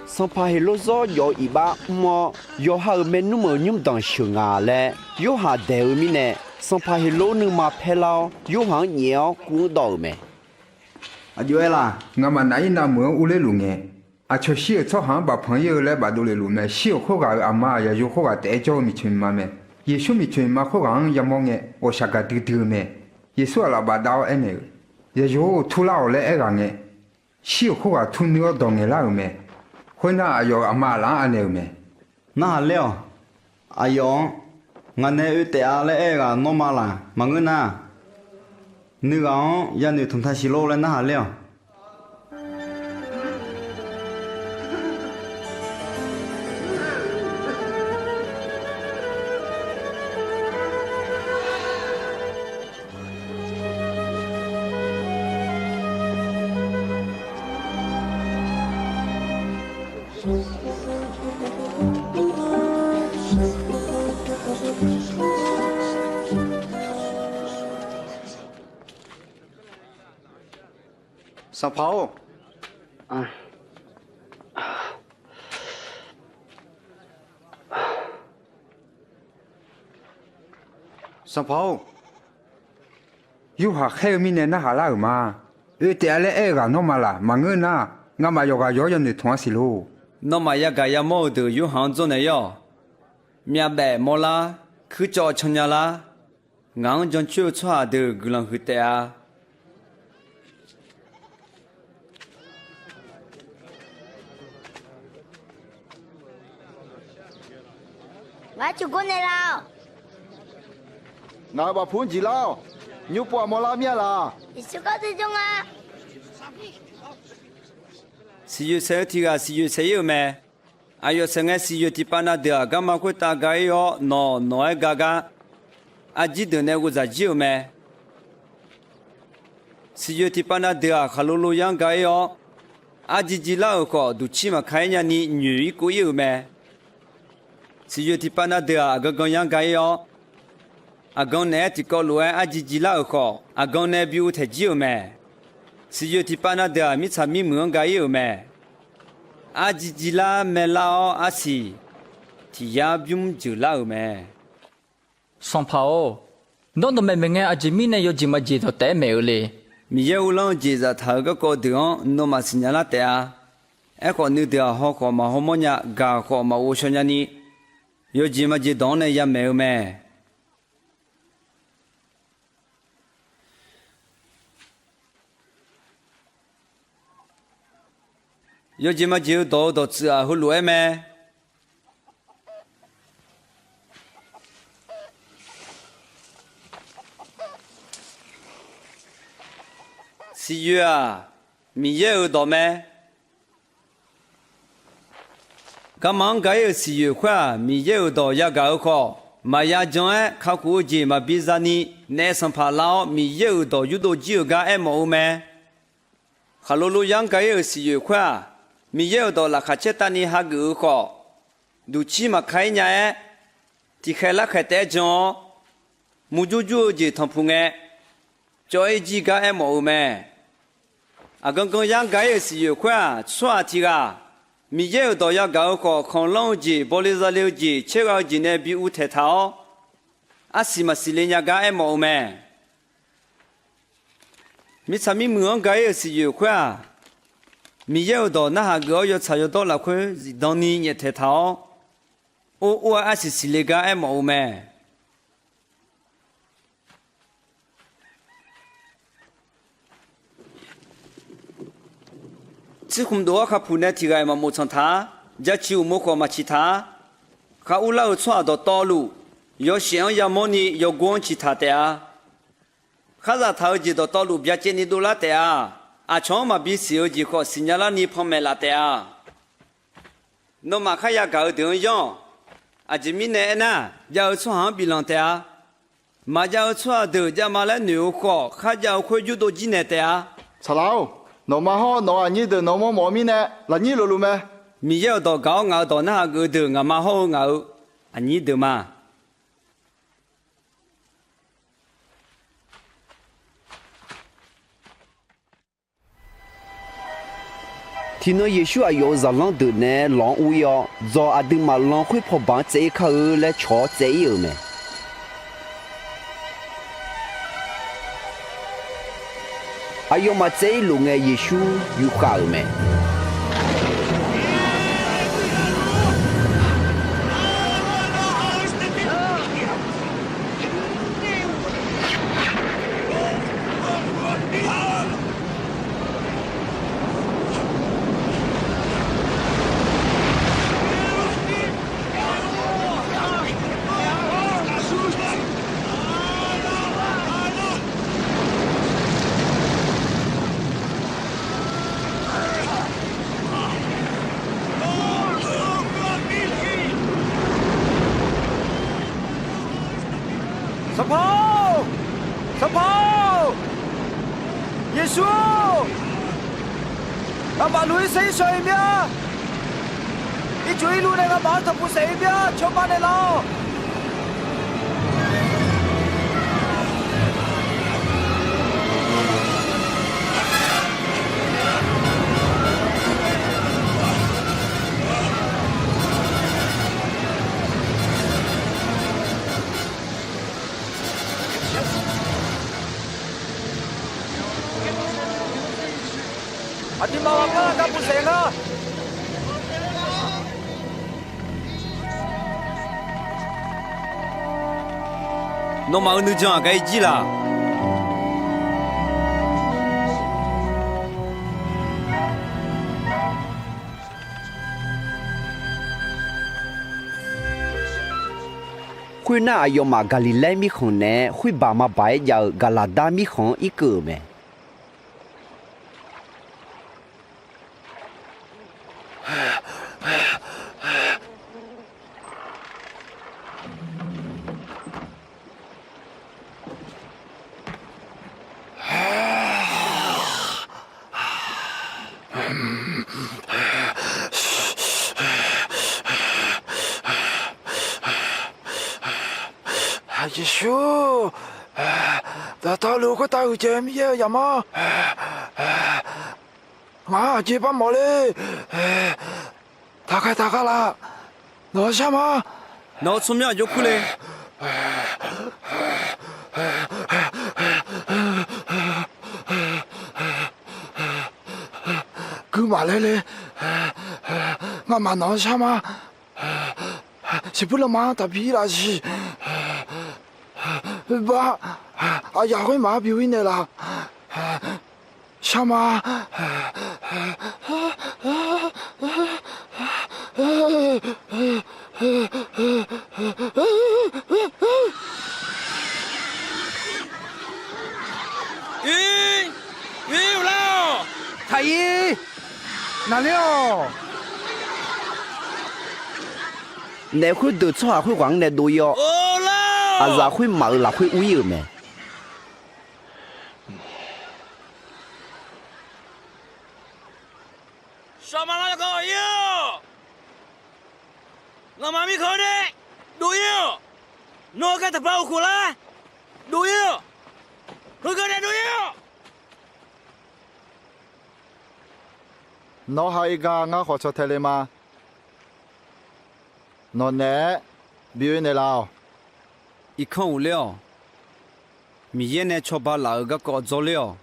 上排路上有一把么，有好没那么用当熊啊嘞，有下头面呢，上排路能嘛拍了，有行鸟鼓到没？啊，有啦，我们那一那么屋里路呢，啊，确实早上把朋友来把都来路呢，小伙个阿妈也有伙个带着米群嘛没，也说米群嘛伙个也忙呢，我下个丢丢没，也说了把刀哎没，也有土老来哎个呢，小伙个土牛当呢啦没。คนน่ะอยู่อามาล้างอันเดียวมั้ยน่าเลี้ยวอายองงานเนี่ยแต่อะไรเอกนอมาล่ะมังเงินน่ะนึกเอายันนี่ทุนทาชิโลเลยน่าเลี้ยวสับเผาสับเผาอยู่หาแค่มีเนี่ยน่าหาล่ามาแต่อะไรเอกนอมาล่ะมังเงินน่ะงามาอยู่กับยันนี่ทุนสิโลนอมายากายามอดูอยู่หางจนเนี่ยย่อเมียแบบมอลาคือจอชญาลางางจนชั่วชั่วดูกลังหือเตะ我就过来了。งาบะพูนจีแล้วยูปัวมอลาเมียล่ะ你是个最重啊！สิยูเซติกาสิยูเซยูเมอายุสังเกสิยูที่ปานาเดียกามาคุตากายอโนโนเอกากาอาจิดเนกุซาจิวเมสิยูที่ปานาเดียขลุลุยังกายออาจิจิลาโคดูชิมาขายญานีหนุ่ยกุยูเมสิยูที่ปานาเดียกะกงยังกายออากงเนติกอลวยอาจิจิลาโคอากงเนบิวเทจิวเมสิยูที่ปานาเดียมิชามิเมืองกายยูเมอาจิจิลาเมลาอาศิที่ยาบิมจุลาอุเมสองเผาน้องตัวแม่เมงอาจิมีเนี่ยยจิมาจีตัวแต่เมอเลยมีเยอุลองจีจะถ่ายก็กอดงโนมาสิญญาละแต่เอก็นึกเดียวเขาขอมาหอมเนี่ยกาขอมาโอชญานียจิมาจีดอนเนี่ยยาเมอุเม有这么久到吃啊，好累咩？是月啊，米也有到咩？刚忙该有是月块，米也有到也搞好，嘛也将哎，靠估计嘛比啥呢？那上爬老米也有到有到几个哎冇咩？哈罗罗样该有是月块。มีเยอะตัวละข้าเชตันีฮักกูขอดูชีมาใครเนี่ยที่ใครละใครแต่จอมูจูจูจีทำพุงเอจอยจีกาเอมโอเมอากงกงยังกายสิอยู่ขวาชัวทีกามีเยอะตัวยากาขอของลงจีบริษัทเลี้ยวจีเชื่อจีเนี่ยบิวเทท้าอาศิมาสิเลญากาเอมโอเมมีสามีเมืองกายสิอยู่ขวามีเยอะตัวน่าหาก有才有多了块当你也太讨我还是是那个爱毛咩这很多他不能提个嘛没成他这就没可嘛其他他无老穿到道路要想要么呢要管其他的啊他在头几到道路别见你多了的啊อาชองมาบิสิโอจีขอสิญญาลานีพอมเมลาเตอาโนมาขยากาเดือยองอาจิมิเนนะยาวชัวหางบิลังเตอามาจาวชัวเดือจะมาแล้วหนูขอข้าจะเอาคุยอยู่ตัวจีเนเตอาฉลาวโนมาฮอโนอันนี้เดโนมอมอมีเนี่ยละนี่รู้ไหม米要到高熬到那个的俺妈好熬，啊你的嘛？thì nó Giêsu ở yêu giờ lòng từ nè lòng uyo do ở đừng mà lòng khui phò bán chế khâu là chó chế yêu mẹ ở yêu mà chế luôn nghe Giêsu yêu khâu mẹ Sập hô! Sập hô! Giêsu! Ngã bà lùi xây xoay mía! Đi chú ý lùi này ngã bà thập phụ xây mía! Cho bà này lao! Ati bawa ka kapu senga. Nó mà nữ chọn cái gì là? khui na ayo mà Galilee mi khon nè khui ba ma bai giờ Galada mi khon ý cử mẹ Giêsu, ta lưu có tay chơi mi ya mà. Ngã chỉ bắt mỏ đi. Ta cái là, nó sao mà? Nó xuống miệng dục lên. Cứ mà lên, ngã mà nó sao mà? C'est pour le moment, t'as pris là, si. Bah, à, y'a rien mà biểu hiện là. Sao mà? Yêu lao. Thầy, nào liệu? nè khui được cho khui quảng nè đuôi yo à giờ khui mở là khui uy rồi mẹ sao mà nó có yêu ngà mà mi khơi đấy đuổi yêu nó cái tập bao của la đuổi yêu khơi cái này đuổi yêu nó hay ga ngã khó cho thế mà nó nè biểu hiện nào ít không liệu mi yên này cho bà lão cái có cho liệu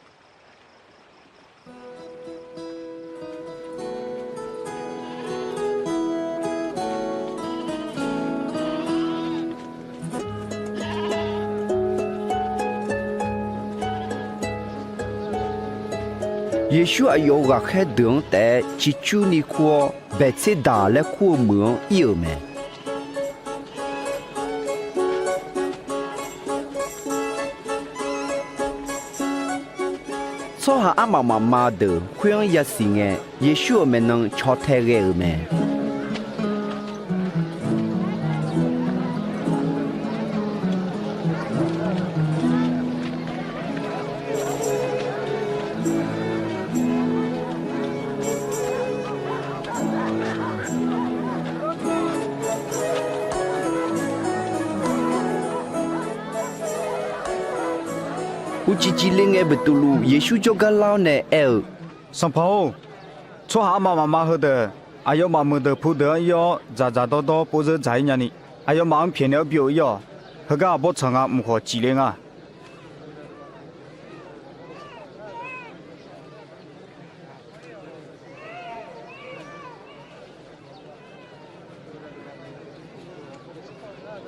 Giêsu ở yêu gà khai đường tại chỉ chú ni khua bé chế đà lẽ khua mượn yêu mẹ so hà ama mama de khuyên ya sinh nghe Giêsu mẹ nâng cho thế ghê mẹ 乌吉吉灵个不嘟噜，耶稣就个老呢上跑，错下妈喝的，还有妈妈的铺的哟，咋多不是在那里，还有妈偏了表哟，那个不成啊，唔好吉灵啊。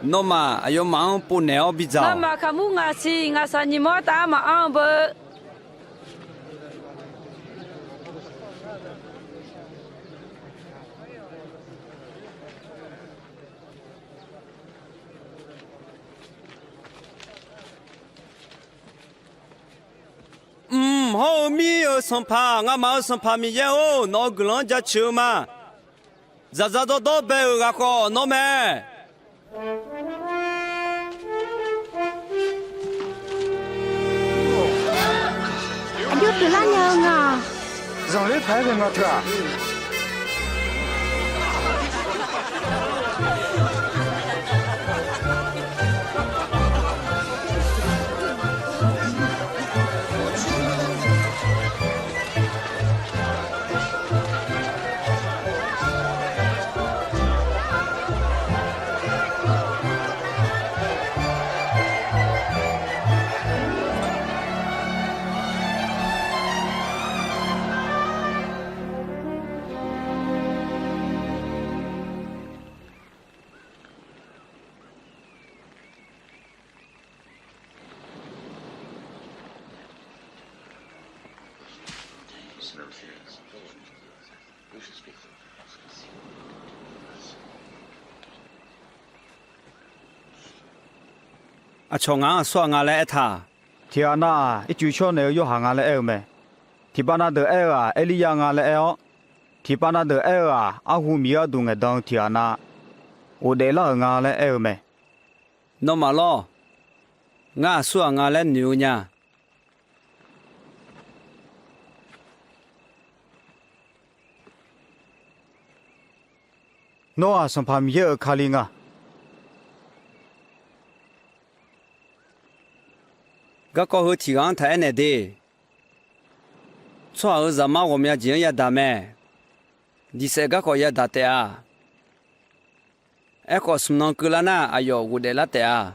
诺嘛，还有忙不鸟比较。那么看木牙西牙山你莫打嘛安不？好米有生怕，俺妈生怕米也哦，那个人家吃嘛，咋多白个个，喏没？Aduh tu lah nyanga. 让你拍人个特。啊，从俺说俺来他，天呐，一句说呢又行俺来没？提巴那的啊，埃利亚俺来哦，提巴那的啊，阿胡米亚东个当天呐，我得了俺来没？喏嘛咯，俺说俺来牛呢。喏啊，生怕米也卡林啊。个过后提纲太难的，错后什么我们要经也打没，第三个可也打的啊，哎个什么个了呢？哎呦，我得了的啊。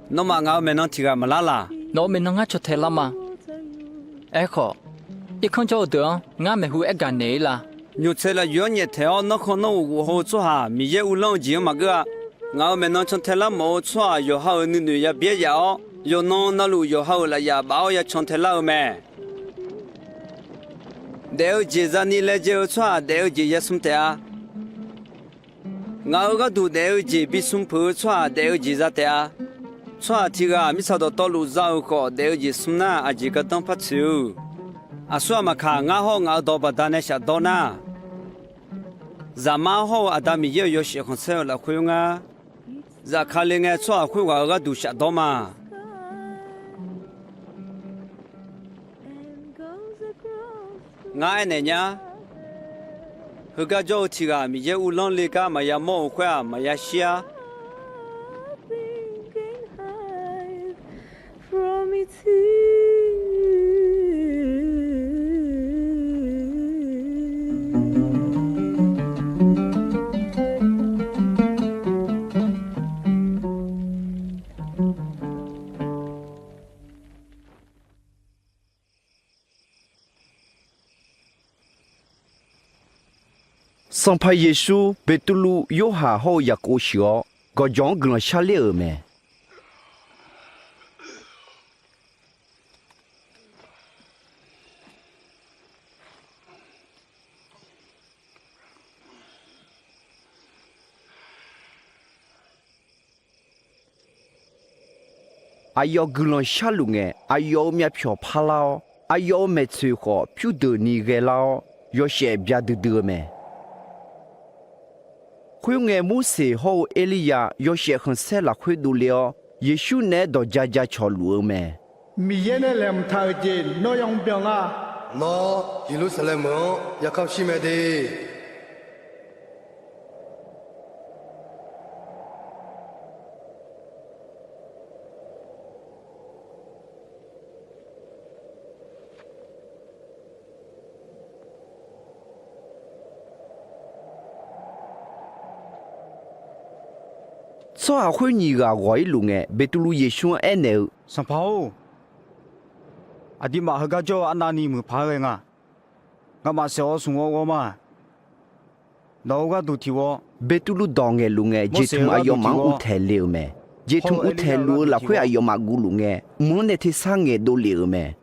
那么俺们能提个么啦啦？我们能出台了吗？哎可，一看就得，俺们会干你啦。牛车了原业台那可能我好做哈，米也有冷静嘛个，俺们能出台了没错，有好女也别要，有弄那路有好了也包也出台了没？đều chỉ ra ni là đều xóa đều chỉ ya sum tea ngao cái đủ đều chỉ bị sum phơi xóa đều chỉ ra tea xóa thì cái mi sao đó lu rau có đều chỉ sum na à chỉ cái tông phát chiu à xóa mà khá ngao ho ngao đó bắt đầu này sẽ đó na giờ mà ho à ta mi yêu sẽ không sao là khuya nga giờ khá lên nghe xóa khuya cái đủ sẽ đó mà ngay này nhá, hứa cái chỗ thì cái mình giờ ulang lê cái mà ya mò khoa mà ya xia. Sang pai Yesu betulu yo ha ho ya ko shio go jong gna chale me 阿要格朗下路哎，阿要面票怕了，阿要没最好，票得你个了，要些别的没。会眼目时候，埃利亚要些很塞了会读了，耶稣呢到家家瞧路没。มีเย็นแหลมทางเจนน้อยองเปียงอ่ะ No, Jerusalem, ya kam shimede. 所以会你个外路哎，别都路耶稣哎呢。上跑。阿弟马和个叫阿那尼姆爬人啊，我马小送我嘛，那我个都提我。别都路当个路哎，这通阿要忙乌太了没？这通乌太路啦，会阿要忙古路哎，莫那天上个都了没？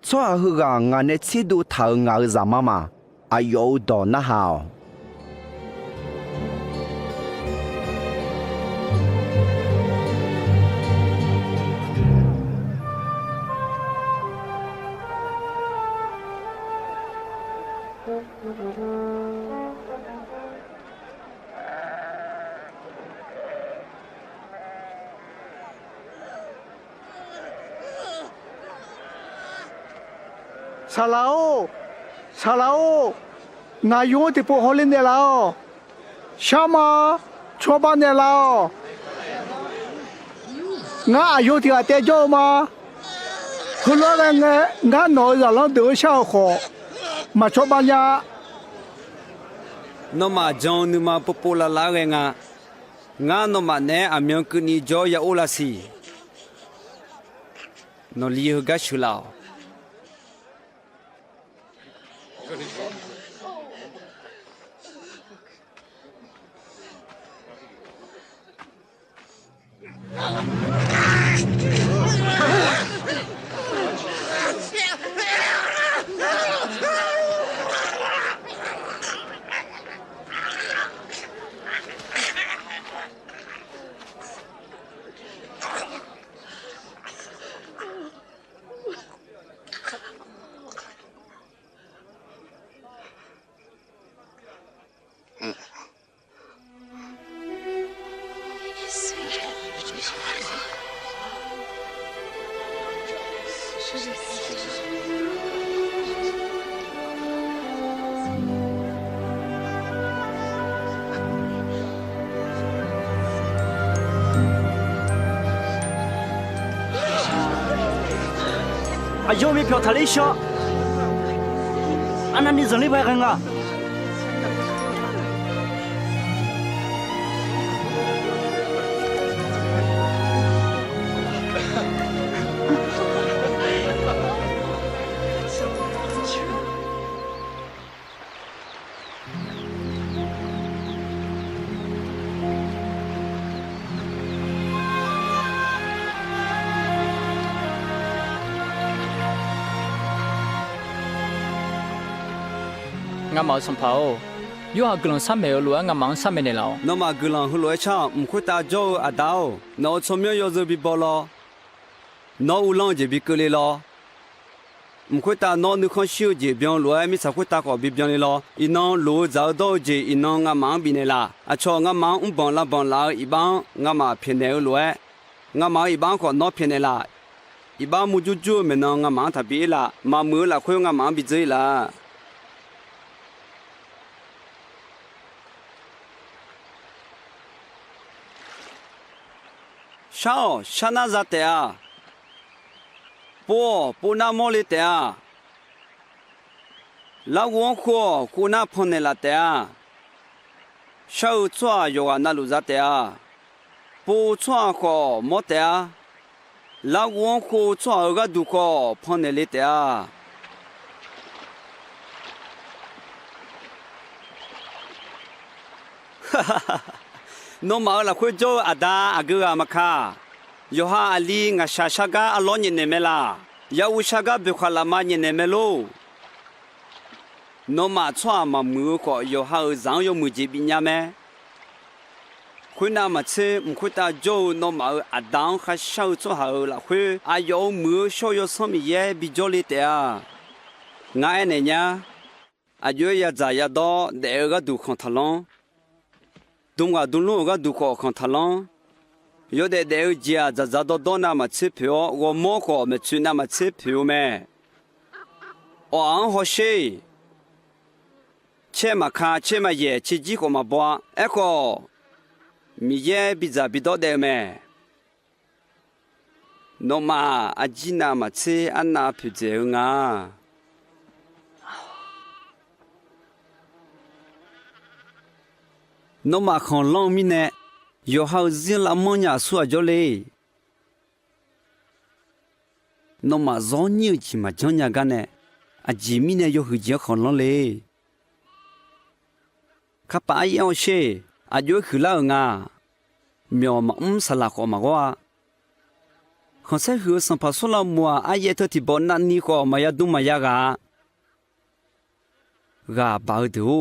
所以个俺那次都讨俺啥妈妈，阿要到那好。ซาลาโอนายโยติโปฮอลินเดลาโอชามาชอบานเดลาโองาอายุที่อาเตโจมาคือว่าไงงาหน่อยจะลองดูชาวขอมาชอบานยา no ma jong nu ma popola la nga nga no ma ne amyon ku ni jo ya ola si no li hu ga shulao阿要没票他来下，俺那你人里白人啊。俺毛上跑，有下个人三没有路，俺忙三没的了。no ma gulang hu lo cha mkhwe ta jo adao no chomyo yo zo bi bolo no ulang je bi kele lo mkhwe ta no nu khon shiu je byon lo mi sa khwe ta ko bi byon le lo inon lo za do je inon nga mang bi ne la a cho nga mang un bon la i bang nga ma phien ne lo nga ma i bang ko no phien ne la i ba mu ju ju me no nga ma tha bi la ma mu la khwe nga ma bi zai la sao shana za te a po na mo le te a la won kho ku na phon ne la te a shao chwa yo ga na lu za te a po chwa kho mo te a la won kho chwa ga du kho phon ne le te a no ma la khwe jo ada aga makha yo ha ali nga shashaga alon ne mela ya ushaga be khala ma ne melo no ma chwa ma mu ko yo ha zang yo mu ji bi nya me คุณนามาเชมคุณตาโจนมาอดังข้าเช่าโจหาละคุอายอมือโชยสมีเยบิจลิเตะง่ายเนี่ยอายุยาใจยาดอเด็กก็ดูคนทะลองดุงก็ดุลูก็ดูคนทะลองยอดเด็กจีอาจะจะดอนามาเชพิโอว่าโมก็ไม่ชุนามาเชพิโอแม่อ๋อหัวเชเชื่อมาข้าเชื่อมาเย่ชิจิก็มาบัวก็มีเย่บิจาบิดอเดแม่โนมาอาจินามาเชอันนาพิเจงาโนมาของลองมิเนยอฮาวซิลามอนยาสัวจเลยโนมาจอนนิวจิมาจอนยากันเนอาจิมิเนยอฮุเจของลองเลยข้าไปเอาเชอายุคือเล่างาเมียวมาสลักออกมาว่าคนเสียหัวสัมผัสสุลมัวอายเธอที่บนนั้นนี่ก็มายาดุมายากาบ่าวดู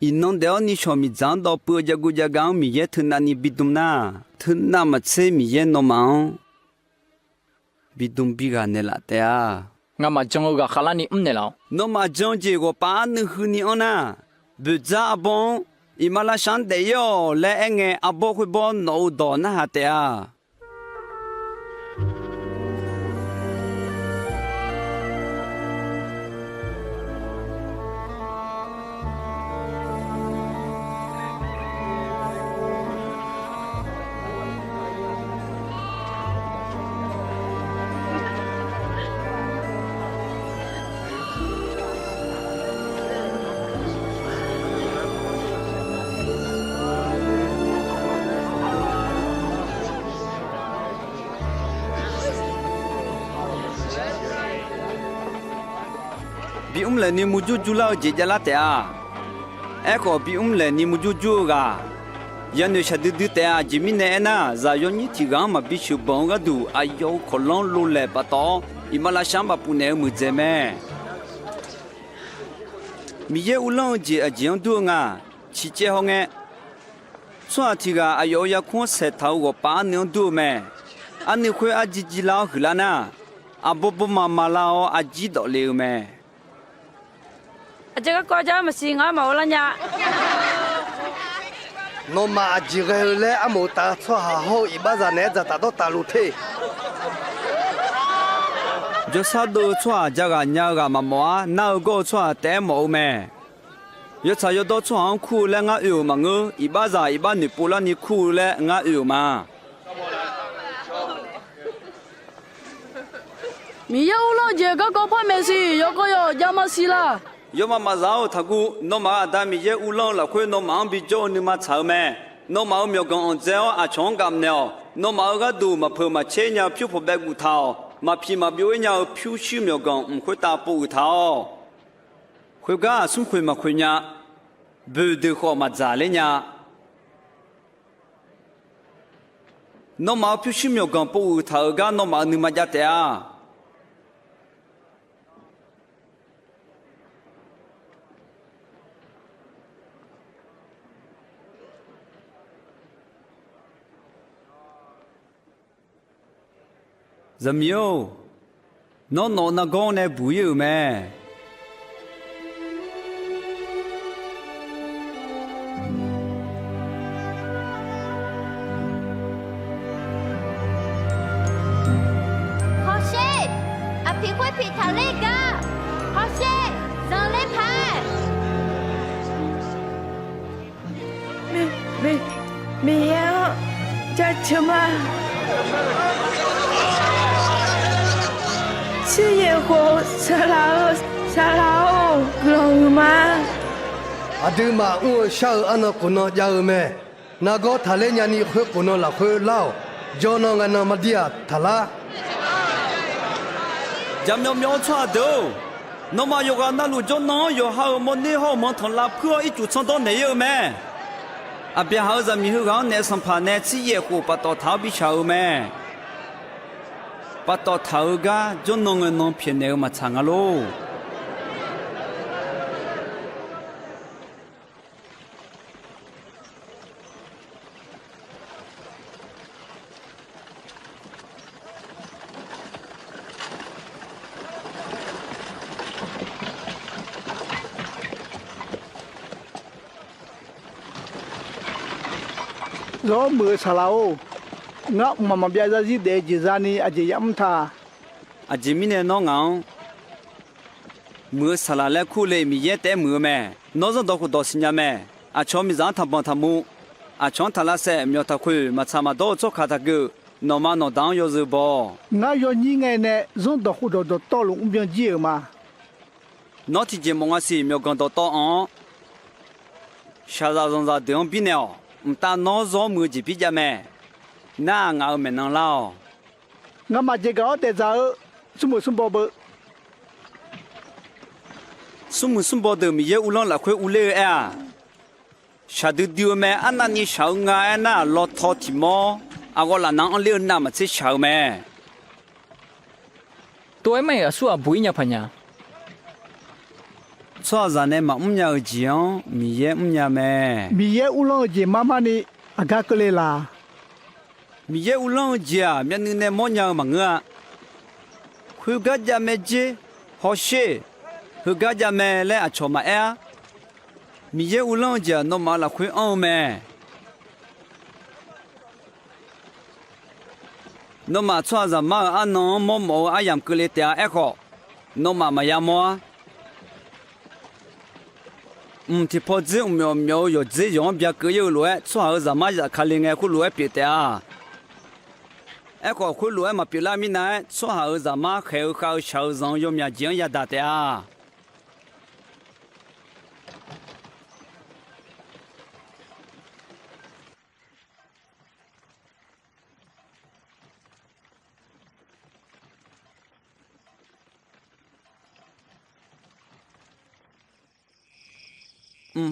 อินนนเดียวนี่ชอบมีจันดอเปื่อจะกูจะกางมีเยทุนนันนี่บิดุมนาทุนน้ามาเชมีเยนมังบิดุมบิกาเนล่ะเตะงามาจงก็ขลันนี่เนี่ยแล้วนมาจงเจก็ป้านึกนี่อ่ะนะบุษาบงอิมาลาชันเดียวและเองอบบคุบอนโนดอนะฮะเตะบิอุมเลนิมุจูจูลาเจจลาเตะก็บิอุมเลนิมุจูจูกายันเนชดดเตะจิมิเนนะซายอนิทิกามาบิชุบงกดูอายอคลอนลูเลปะตออิมาลาชัมบะปุเนมุเจเมมีเยอุลองเจอจิยงดูงาชิเจฮงเอสวาทิกาอายอยาคอนเซทาวกปาเนนดูเมอันนี้คุยอาจิจิลาฮึลานะอาบบมามาลาออาจิดอเลวเม这个国家没事，我冇了呀。我妈几个来阿冇打错下好，一把人呢就打到大陆去。就啥都错，这个伢个嘛么，哪个错得冇咩？要查要到错行苦了，我有嘛我，一把人一把你不了你苦了，我有嘛。没有了，这个国家没事，有个要没事了。要么嘛绕他姑，那么但米也乌浪了，会那忙比较你嘛吵咩？那么苗讲安这啊长咁了，那么个度嘛破嘛切鸟漂破白骨头，嘛皮嘛表鸟漂须苗讲唔会打骨头，会个送会嘛会呀，不得好嘛咋嘞呀？那么漂须苗讲骨头个那么你嘛家的啊？怎么样？那讲呢不有咩？好些，阿皮会皮头那个，好些，上来拍。没有，这什么？是野火沙拉老吗？阿弟嘛，我小安那古那家咩？那个他嘞伢你会古那老会老，就那个那么地啊，他啦。咱们苗错的，那么有个那路就能有好么你好么同拉破一组唱到没有咩？啊，别好咱们有个那上爬那吃野火把到逃避桥咩？把到头个就弄个弄偏那个嘛长啊喽。gió mưa xà lao ngọc mà bây giờ gì để chỉ ra ni à chỉ dám tha à chỉ mình nó ngang mưa xả lại khu lệ mi ye té mưa mẹ nó rất đau khổ xin nhà mẹ à cho mi giang tham tham mu à chọn thà là sẽ mi thà khui mà chăm mà đau cho khát cái nó mà nó đang yêu gì bỏ ngã yo như ngày nè giống đau khổ đau to luôn biến gì mà nó thì chỉ mong là gì mi còn to on xa ra giống ra đường bên nào ta nó gió mưa chỉ biết mẹ na ngào mẹ năng lao ngã mà chỉ có để giờ sum bò bự sum bò được mi ye u long là khui u lê à xa được điều mẹ anh anh đi sao ngài na lót thọ thì mò à gọi là năng liên na mà chỉ sao mẹ tôi mày ở xua bụi nhà phải nhà cho ra này mà nhà ở giang mi ye mẹ mi ye u long gì mama ni aga kle la mi ye u long già mi anh này mò nhà mà ngựa khui gắt gia mẹ chứ họ xe khui gắt gia mẹ lại à cho mà e mi ye u long già nó mà là khui ông mẹ nó mà cho ra mà anh nó mò ai làm cái tia e khó nó mà yam mua thì phật giáo miêu有这种比较有路，做好什么也看另外khu路别的啊。哎，个khu路嘛别拉米呢，做好什么好小人有面经也大的啊。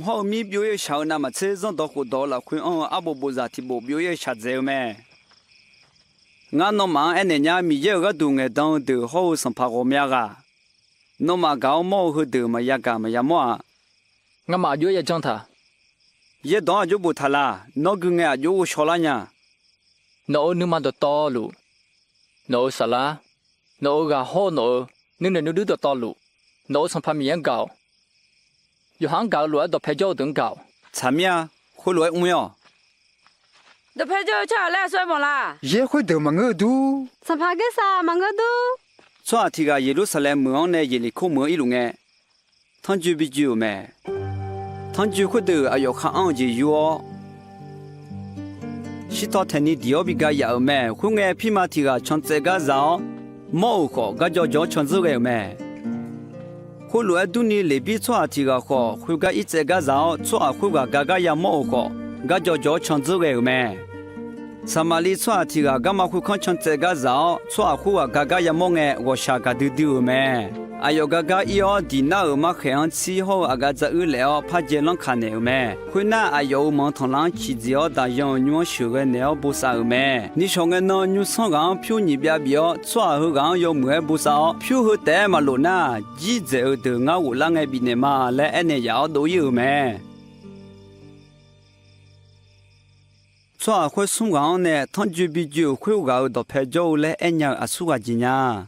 好米表演小那么车上到好多了，看阿不咋提不表演下子咩？俺那忙哎，人家米一个东个当都好生怕我面个，那么搞毛和都嘛也干嘛也么？俺妈就也讲他，一当就不他啦，那个俺就少了呢。nó nu mà được to lu, nó sao la, nó gà ho nó, nên nó được to lu, nó sang pha miếng gạo.有行搞路到拍照等搞，怎么样？回来没有？都拍照吃来算么啦？也会得嘛我都。啥怕个啥嘛我都。昨天个耶路撒冷门呢，夜里口门一路哎，汤酒比酒咩？汤酒会得哎要看安就有哦。是到天你第二比个有咩？会爱皮马提个穿这个绕，冇个个叫穿这个咩？后来多年里边做这个好，会个一直个绕做会个也冇好，个叫穿这个咩？什么里做这个干嘛会看穿这个绕做会个也冇哎，我下个丢丢咩？哎呦个要地那嘛很气候啊个这了怕见人看了咩？会那哎呦忙同人起只要大样女手个了不少咩？你说个那女上岗票你边做后岗要买不少，票后带嘛路那一直都我无浪个边嘛来安尼要都有咩？做会送岗呢，他就比较会搞到拍照来安样啊苏个几呀？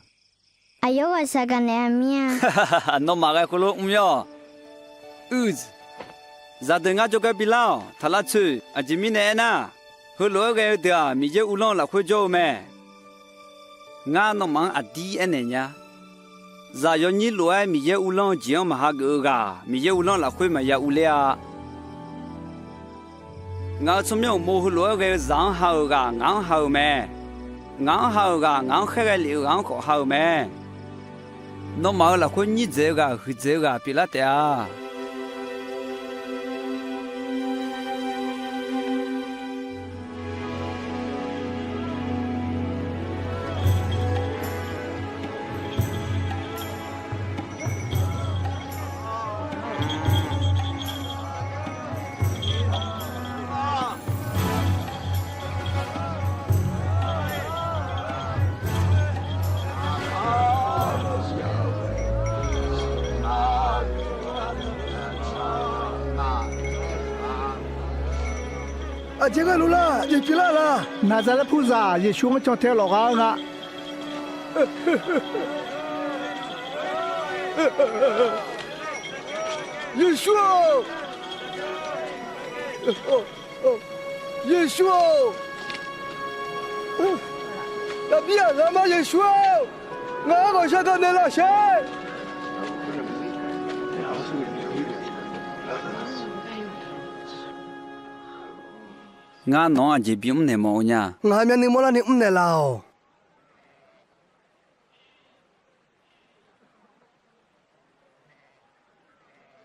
哎呦，我啥个呢面？那马个葫芦没有？咋的我就个比老，他拉去啊，今明年呐，葫芦个的啊，米就乌浪了会做咩？我那忙啊低安尼呀？咋要你路米就乌浪这样嘛哈个个，米就乌浪了会嘛也乌了。我从没有摸葫芦个上好个，硬好咩？硬好个，硬开个流，硬可好咩？那么了，会你这个和这个比了的啊。啊，这个路了，也去了。那咱的菩萨也学我讲天老高啊。耶稣，耶稣，那边什么耶稣？我想看你了谁？ ngã nó à chỉ biếm này màu nha ngã miếng này mua là niệm này lao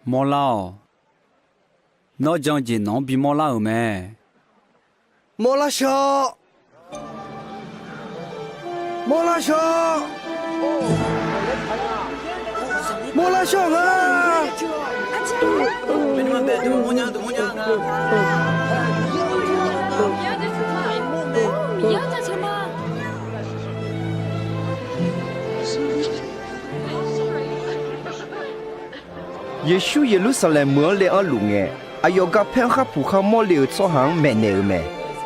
màu lao nó chẳng chỉ nó bị màu lao mà mua là sao mua là sao mua là sao à bên mà bé tụi mua nhà Yeshu Jerusalem mưa lệ ở lùng nghe, ayo gặp phen khắp phụ khăm mò liều cho hàng mẹ nè mẹ,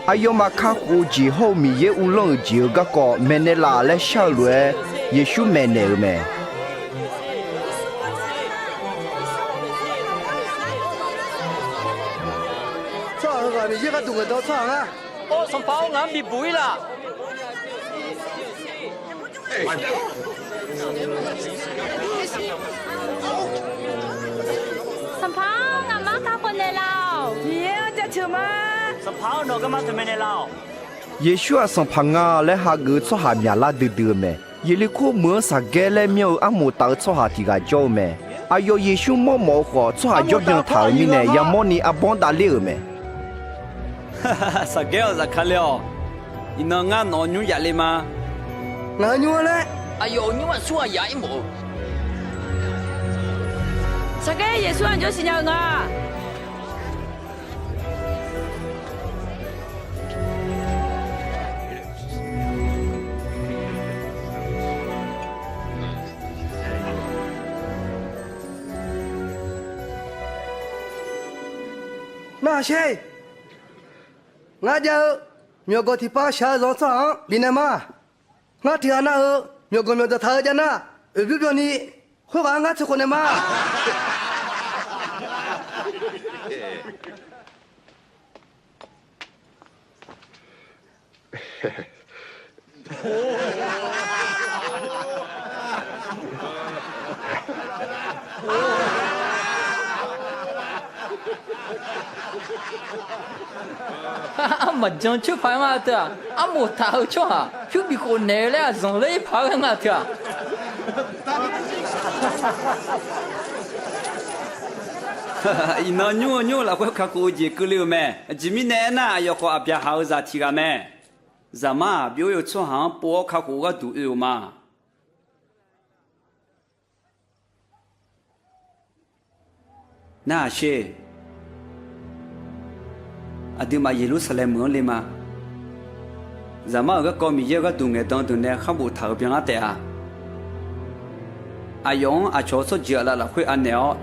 ayo mà khắc u chỉ hậu mi ye u lông chỉ gặp có mẹ nè là lẽ sao lue, Yeshu mẹ nè mẹ. sao rồi mình giết cái tụi người đó sao à? ô sòng pháo ngã bị bụi là sắm pháo ngã má cá con này lao nhé cha chờ mà sắm pháo nó cái mắt tụi mình này lao Yeshu à song phang à lẽ hà gỡ cho hà nhà la đừ đừ mẹ, yeli khu mưa sa ghé lẽ miêu à mù tao cho hà thì gà châu mẹ, ayo Yeshu mò mò khó cho hà giọt nhang thảo mi nè, ya mò ni à bón đá liu mẹ. sao kéo ra khá leo nó ngã nó nhún dạ lên mà ngã nhua đấy ayo nhưng mà xua giải mồ sao cái耶稣anh cho xin nhờ ngà mà xe ngã giờ nhiều có thì pa xa rõ sao đi nè mà ngã thì anh ở nhiều có nhiềuจะเธอจันนะวิบนี้คุยกับงะทุกคนเนี่ยมา mà chẳng chưa phải ngã thưa à một thảo cho hả chứ bị cô nè lẽ rằng lấy phải ngã thưa nó nhua là có khắc cô gì cứ liu mẹ chỉ mình nè na yêu có áp hào ra thì cả mẹ giờ mà biểu yêu cho hàng bố khắc cô cái đủ yêu mà na xe adi mà Jerusalem mưa lên mà giờ mà cái con mình cái đủ nghe đông đủ nè không bộ thảo biến ngã à ayong a cho số giờ là khuyên anh nèo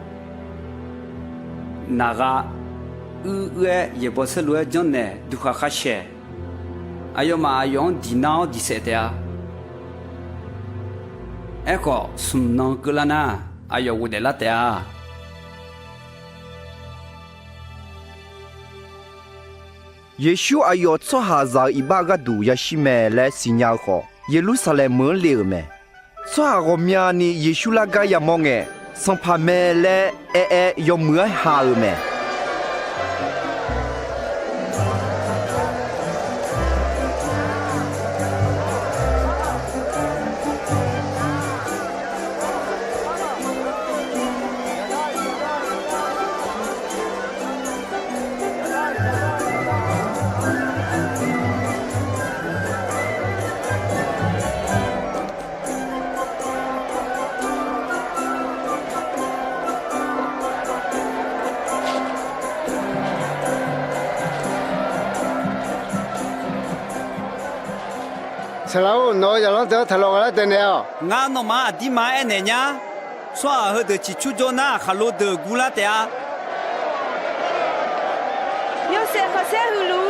naga ye bo se lue jon ne du kha kha she ayo ma ayong dinao di se te a eko sum no kulana ayo wo de la te a Yeshu ayo cho hà za ibaga du yashime le sinya kho Jerusalem mưa liu mẹ. Cho hà gomia ni Yeshu la ga ya monge song pa me le yo mưa hà mẹ. Sao nó giờ nó tới thằng lo cái tên nào? ngã nó mà đi mà anh này nhá xóa hơi được chỉ chú cho na khá lô được gula te a yo sẽ có sẽ hư lú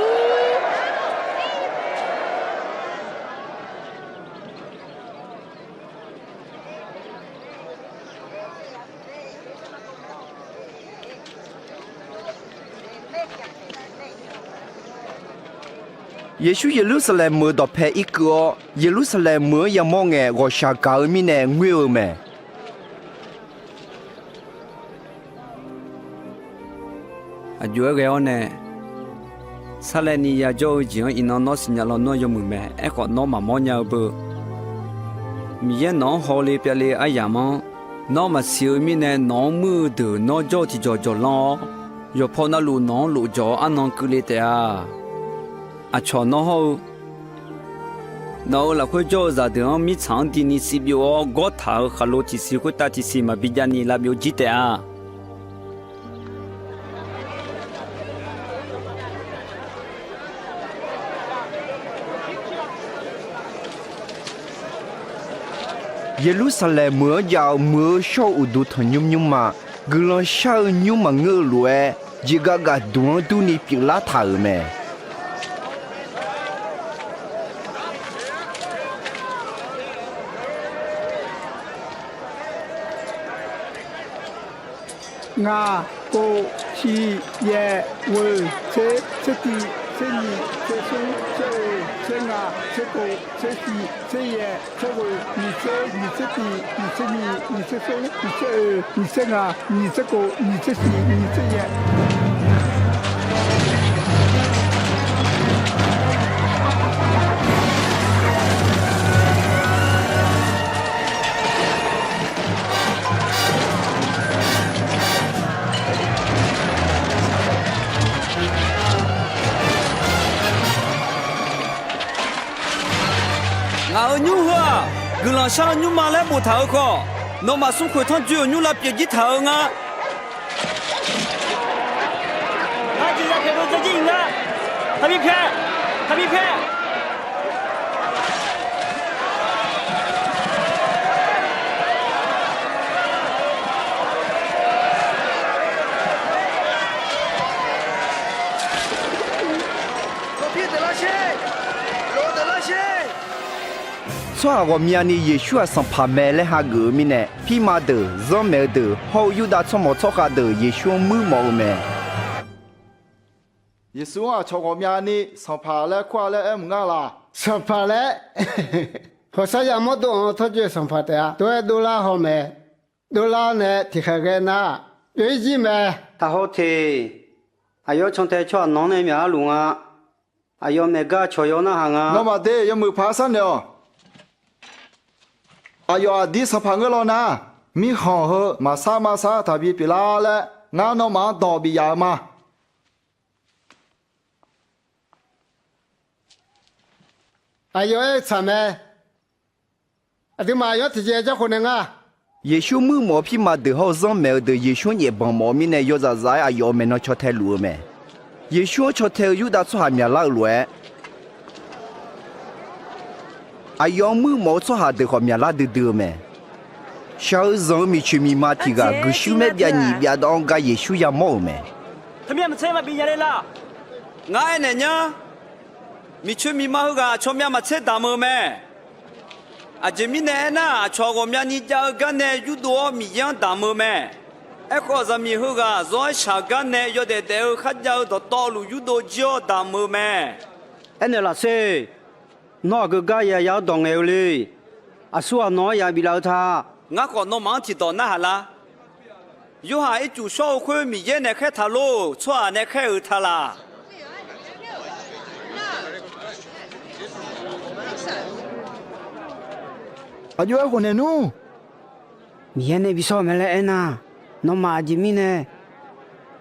耶稣耶路撒冷么到拍一个，耶路撒冷么也么个我下高米呢没有咩？啊，有个呢，萨勒尼亚就讲伊那那是伢老那有么咩？哎个那嘛么伢不？米也那好哩别哩哎呀么？那么小米呢？那么的那叫提叫啷？要跑那路那路叫安那个哩的啊？啊，瞧那好。那了会叫啥的？米长的你是比我高头和罗提是会大提是嘛？比较你那有几的啊？耶路撒冷么要么小乌都团nhum嘛，个人小nhum嘛我来，这个多都你别拉他咩？nga cô chi ye wơ chế chế ti chế ni chế su chế chế nga chế cô chế ti chế ye chế wơ ni chế ti ni chế ni ni chế su ni chế nga ni chế cô ni chế ti ni chế ye ở nhu hoa, người làm sao nhu mà lấy bộ thảo co, nó mà xuống khỏi thon chưa nhu là biệt gì thảo ngã. Hai chị ra cái đồ gì ngã, Habib phe. Cho我明年耶稣啊上拍卖了下个米呢，皮马的、热麦的，好有的从么做下的耶稣没毛咩？耶稣啊，从我明年上拍了快了唔啱啦，上拍了，好像也冇多，他就上拍的啊，多多啦好没？多啦呢，提开个那，对几没？他好听，还要从台车弄那面路啊，还要那个车要那行啊。那么的有冇爬山了？哎呀，第十盘个了呢，米好喝，马萨他比比拉了，俺那嘛倒比呀嘛。哎呦，怎么？啊，对嘛，要直接就可能啊。耶稣没毛皮马的好热麦的，耶稣也帮毛米呢，要咋咋啊要没那车太路咩？耶稣车太有的做下面拉路哎。ai yong mu mo cho ha de ko mya la de me shao zong mi chu mi ma ti ga gu shu me bia ni bia dong ga ye shu ya mo me thầm em chơi mà bị nhà đây là ngay này nhá mi chu mi ma ga cho mya ma che da mo me a je mi ne na cho go mya ni ja ga ne yu do mi yang da mo me e ko za mi hu ga zo sha ga ne yo de de kha ja do to lu yu do jo da mo me anh là xe nó cái gai ya đồng nghèo đi, à xua nó ya bị lao tha, ngã còn nó mang chỉ tao na hà la, yêu hà ít chủ sau khơi mi ye này khai thà lô, xóa này khai ở thà la. À yêu con này nu, mi ye này bị sao mà lại na, nó mà gì mi này,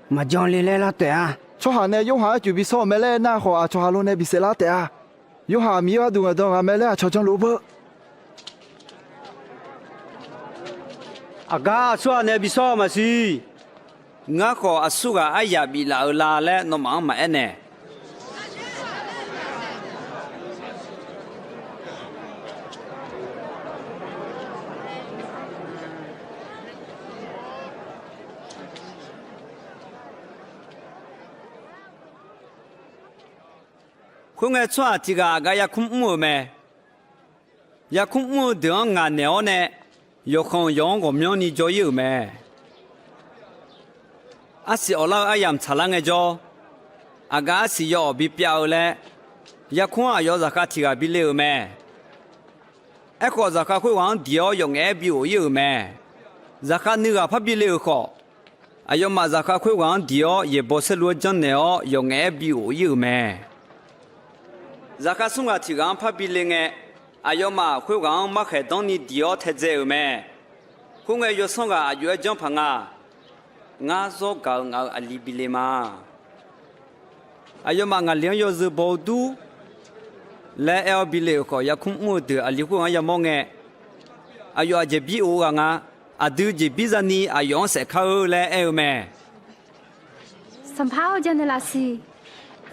mà John lên là tệ à, cho hà này yêu hà chủ bị sao mà lại na họ cho hà luôn này bị sẽ lá tệ à. Yêu hà mi vào đường ở mẹ lại cho lúa bơ. aga xua này bị sao mà gì, ngã có à xua ai ya bị lao la lẽ nó mang mà nè. không nghe cho thì cái ya không mua mẹ, ya không mua được ngàn nẻo nè, yo không用我们你就有mẹ, à是ở lâu ai làm chả lăng cái cho, à cái是yo bị béo lẽ, 也看啊要啥个提个比了没？哎，个啥个会往掉用哎比我有没？啥个那个怕比了好？哎要嘛啥个会往掉也不是罗讲的哦，用哎比我有没？啥个送个提个怕比了哎？哎要嘛会往马海当你掉太早没？后面要送个要讲朋啊，俺说搞俺阿里比了嘛？哎要嘛俺两要是包度。来 L 比了个也空木的啊，离婚也忙哎，啊要这比我啊，啊都这比着你啊用谁考来 L 没？什么好讲的啦是？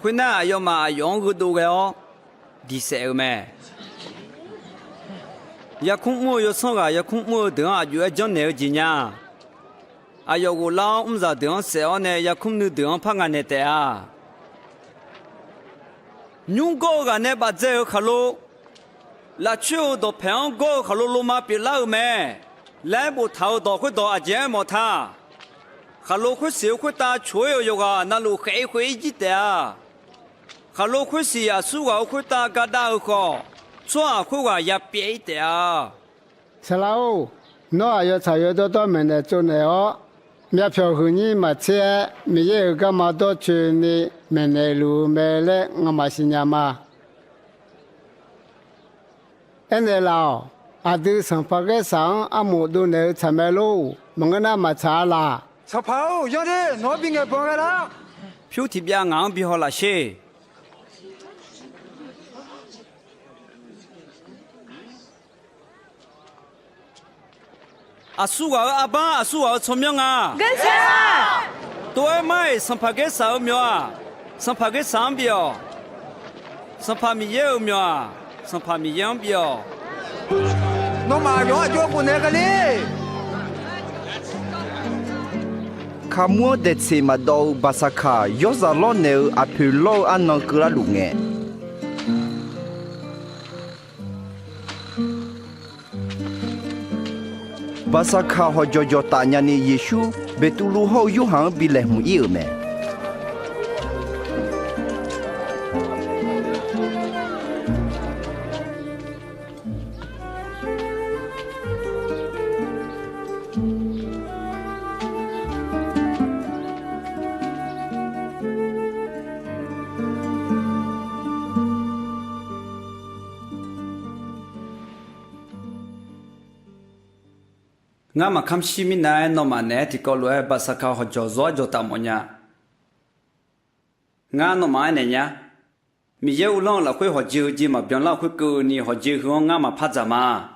会那要嘛用个多个哦，第三没？也空木要上个也空木的啊，就要讲那个几年，啊要我老唔知的谁呢？也空木的怕俺那的啊。nhung go ga ne ba zeo khalo la chu do phang go khalo lo ma pi la me lai bu thao do khu do a je mo tha khalo khu siu khu ta chu yo ga na lu khai hui ji ta khalo khu si ya su ga khu ta ga da kho chua khu ga ya pi ta Salau, no ayo chayo do men de chu ne o. Mia phyo hu ni ma che, mi ye ga ma do chu ni men ne lu me le nga ma sin ya ma. Ene lao, adu sang pa ge sang amu du ne cha me lu, mangana ma cha la. 小跑，要得，那边个帮个啦？票提边硬比好那些。阿叔啊，阿爸，阿叔啊，聪明啊！跟前啊！对mai上拍个啥苗啊？上拍个三标，上拍米有苗啊？上拍米样标。那马上就不那个嘞。Kamu det se madau basaka yoza lo ne apulo anon kura lunge. Basaka ho jojo tanya ni Yesu betulu ho yuhang bileh mu me. ngã mà khám xí mình này nó mà nè thì có lẽ bà sa khao họ cho tao mọi nhà ngã nó mà này nhá mình yêu long là khối họ chịu gì mà biến là khối cứ ni họ chịu hướng ngã mà phát ra mà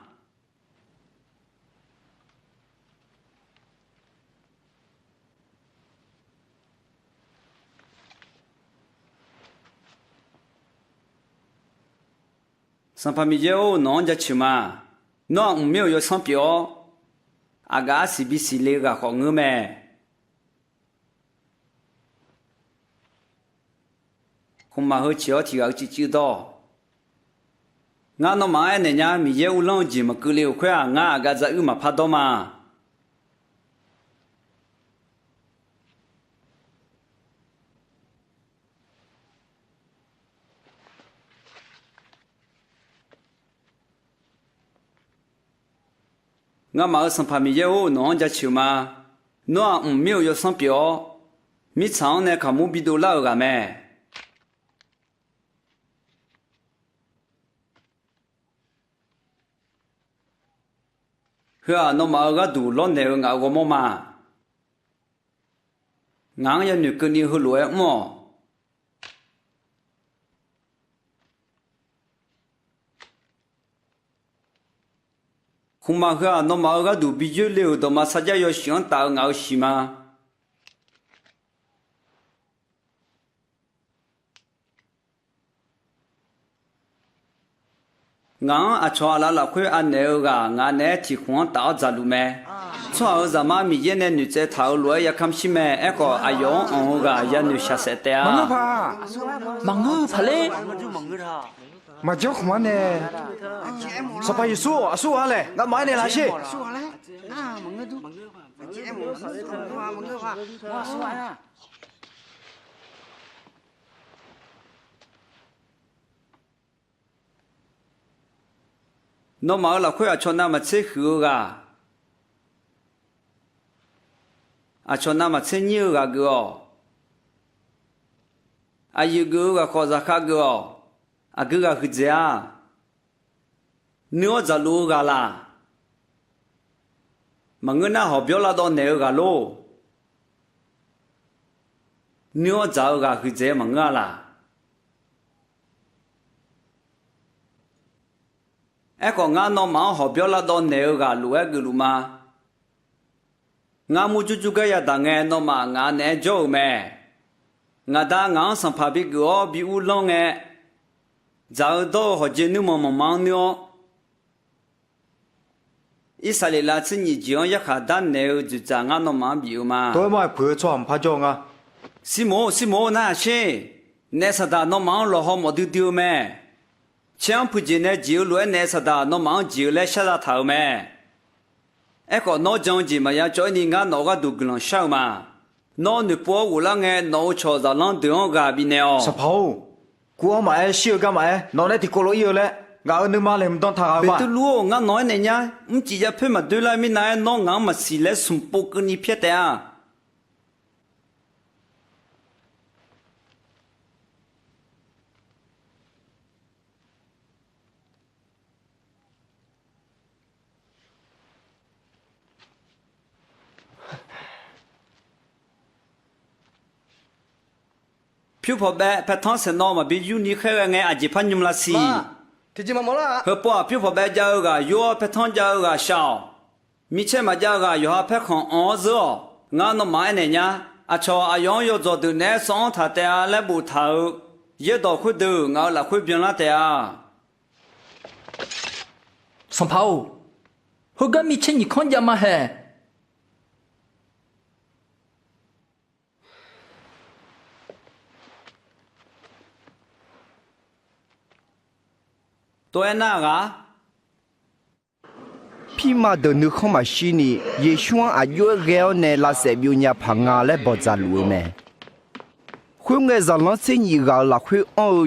sản phẩm mình yêu nóจะchịu mà nó không yêu sản phẩm aga si bi si le ga khong ngue me không mà hơi chiếu thì ở chỉ đó ngã nó mà này nhá mi ye u long ji mà cứ liu khoa ngã aga za u mà phát đó mà ngã mà sản phẩm mình yêu nóจะchịu mà nó không yêu sản phẩm mi chăng này cả mua bị đồ lao cả mẹ hứa nó mà cái đồ lon này ngã có mua mà ngã ya nữ cái này hơi lỗi mà không mà hứa nó mà cái đồ bị dữ liệu đó mà sao giờ sáng tạo ngạo xí mà ngã à cho là khơi ăn nêu gà ngã nè thì không tạo ra luôn mẹ cho ở giờ mà mình yên nên nữ chế thảo lúa ya cam xí mẹ em có ai用ông gà ya nữ sát sẽ té à mang ngư phải lên mà chó không ăn nè sao phải số số à lẽ ngã máy này là gì nó mà là khối cho nó mà chế khử cả cho nó mà chế nhiều cả gỡ yêu gỡ cả khó ra khác gỡ gỡ cả khứt ra nếu giả lú cả là mà người nào họ biểu là đó nếu cả lô nếu giả cả khứt ra mà ngã là còn ngã nó mà họ biểu là đó nếu cả lú cái lú mà ngã mua chú cái ya đang nghe nó mà ngã nè chỗ mẹ ngã đã ngã sang phá bị gõ bị u long nghe giờ đó họ chỉ nếu mà mang nữa Israel là chỉ nhị chuyện ya khá đan nếu就在ngã nó mà biểu mà tôi mà phơi cho phá cho ngã xí mồ na xe nè sao đã nó mang lo họ mà tiêu mẹ chẳng phải chỉ nè chiều luôn nè sao đã nó mang chiều lại sao đã thầu mẹ còn nó chẳng gì mà ya cho anh ngã nó cái đủ gần sao mà nó nửa bỏ u lăng nghe nó cho ra lăng đường gà bị nèo sao phao cua mà siêu cái mà nó này thì cô lỗi yêu lẽ ngã ở nước mà làm đông thà mà tôi luôn ngã nói này nhá chỉ là phải mà tôi lại mình này nó ngã mà xì lẽ sum bốc cái ní phía đấy à phiếu phò bé phải thắng sẽ nó mà bị uni khai nghe chỉ phán nhung là gì thì chỉ mà mỏ là hợp bỏ phiếu phò bé giao gà yo phải thắng giao gà sao mi chơi mà giao gà yo phải không ở giữa ngã nó mãi này nhá cho yong yo cho từ nè sống thà tè lại bù thầu giờ đó khuyết từ ngã là khuyết biến là tè song phao hồi cái mi chơi nhị con nhà mà hè tôi na gà khi mà được nước không mà xin đi Yeshua yêu gheo này là sẽ biểu nhà phẳng ngà lại bỏ ra lúa mẹ khuyên người dân nó sẽ nhị gà là khuyên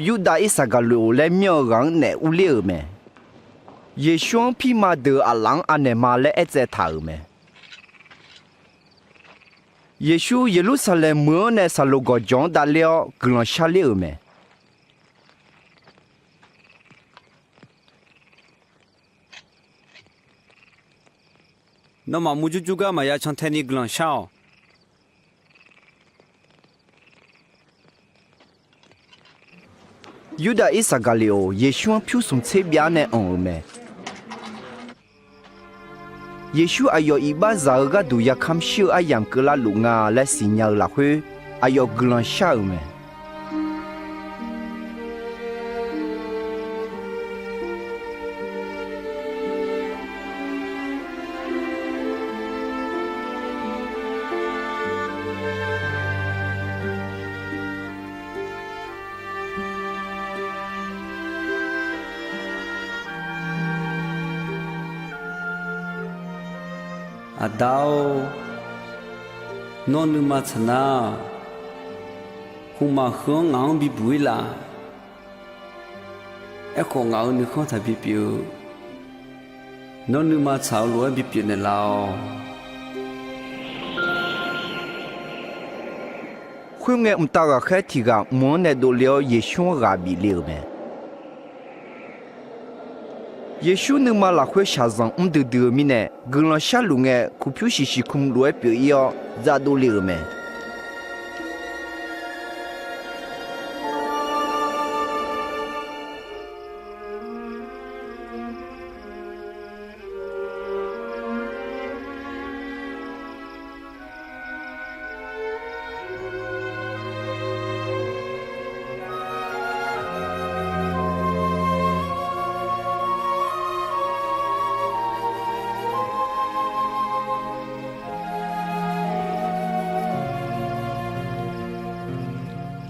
Yuda Isaac lúa lại miêu gắng này u liu mẹ Yeshua khi mà được lăng anh mà lại sẽ thảo mẹ Yeshua Jerusalem mưa này sao lúc gọi John đã liao gần xa liu mẹ nó mà mua chú cái mà ya chọn thay đi gần sao Yuda Isaac liao Yeshua phiêu sum chế bia này ông mẹ Yeshua ayo iba giờ ga du ya kham siêu ayam cứ la lunga la xin nhau là huy ayo gần sao mẹ đau nó nu mà chana không mà hướng ngang bị bụi là còn ngang nu không thể bị biểu nó nu mà chảo lúa bị biểu này lao khuyên nghe ta ga khai thì ga muốn này đồ liao Yeshua ga bị liu mẹ Yeshua nương mà là khuyên xa rằng từ từ mi nè gần là xa lũ nghe cụ phiếu xì không lúa biểu yêu ra đồ liu mẹ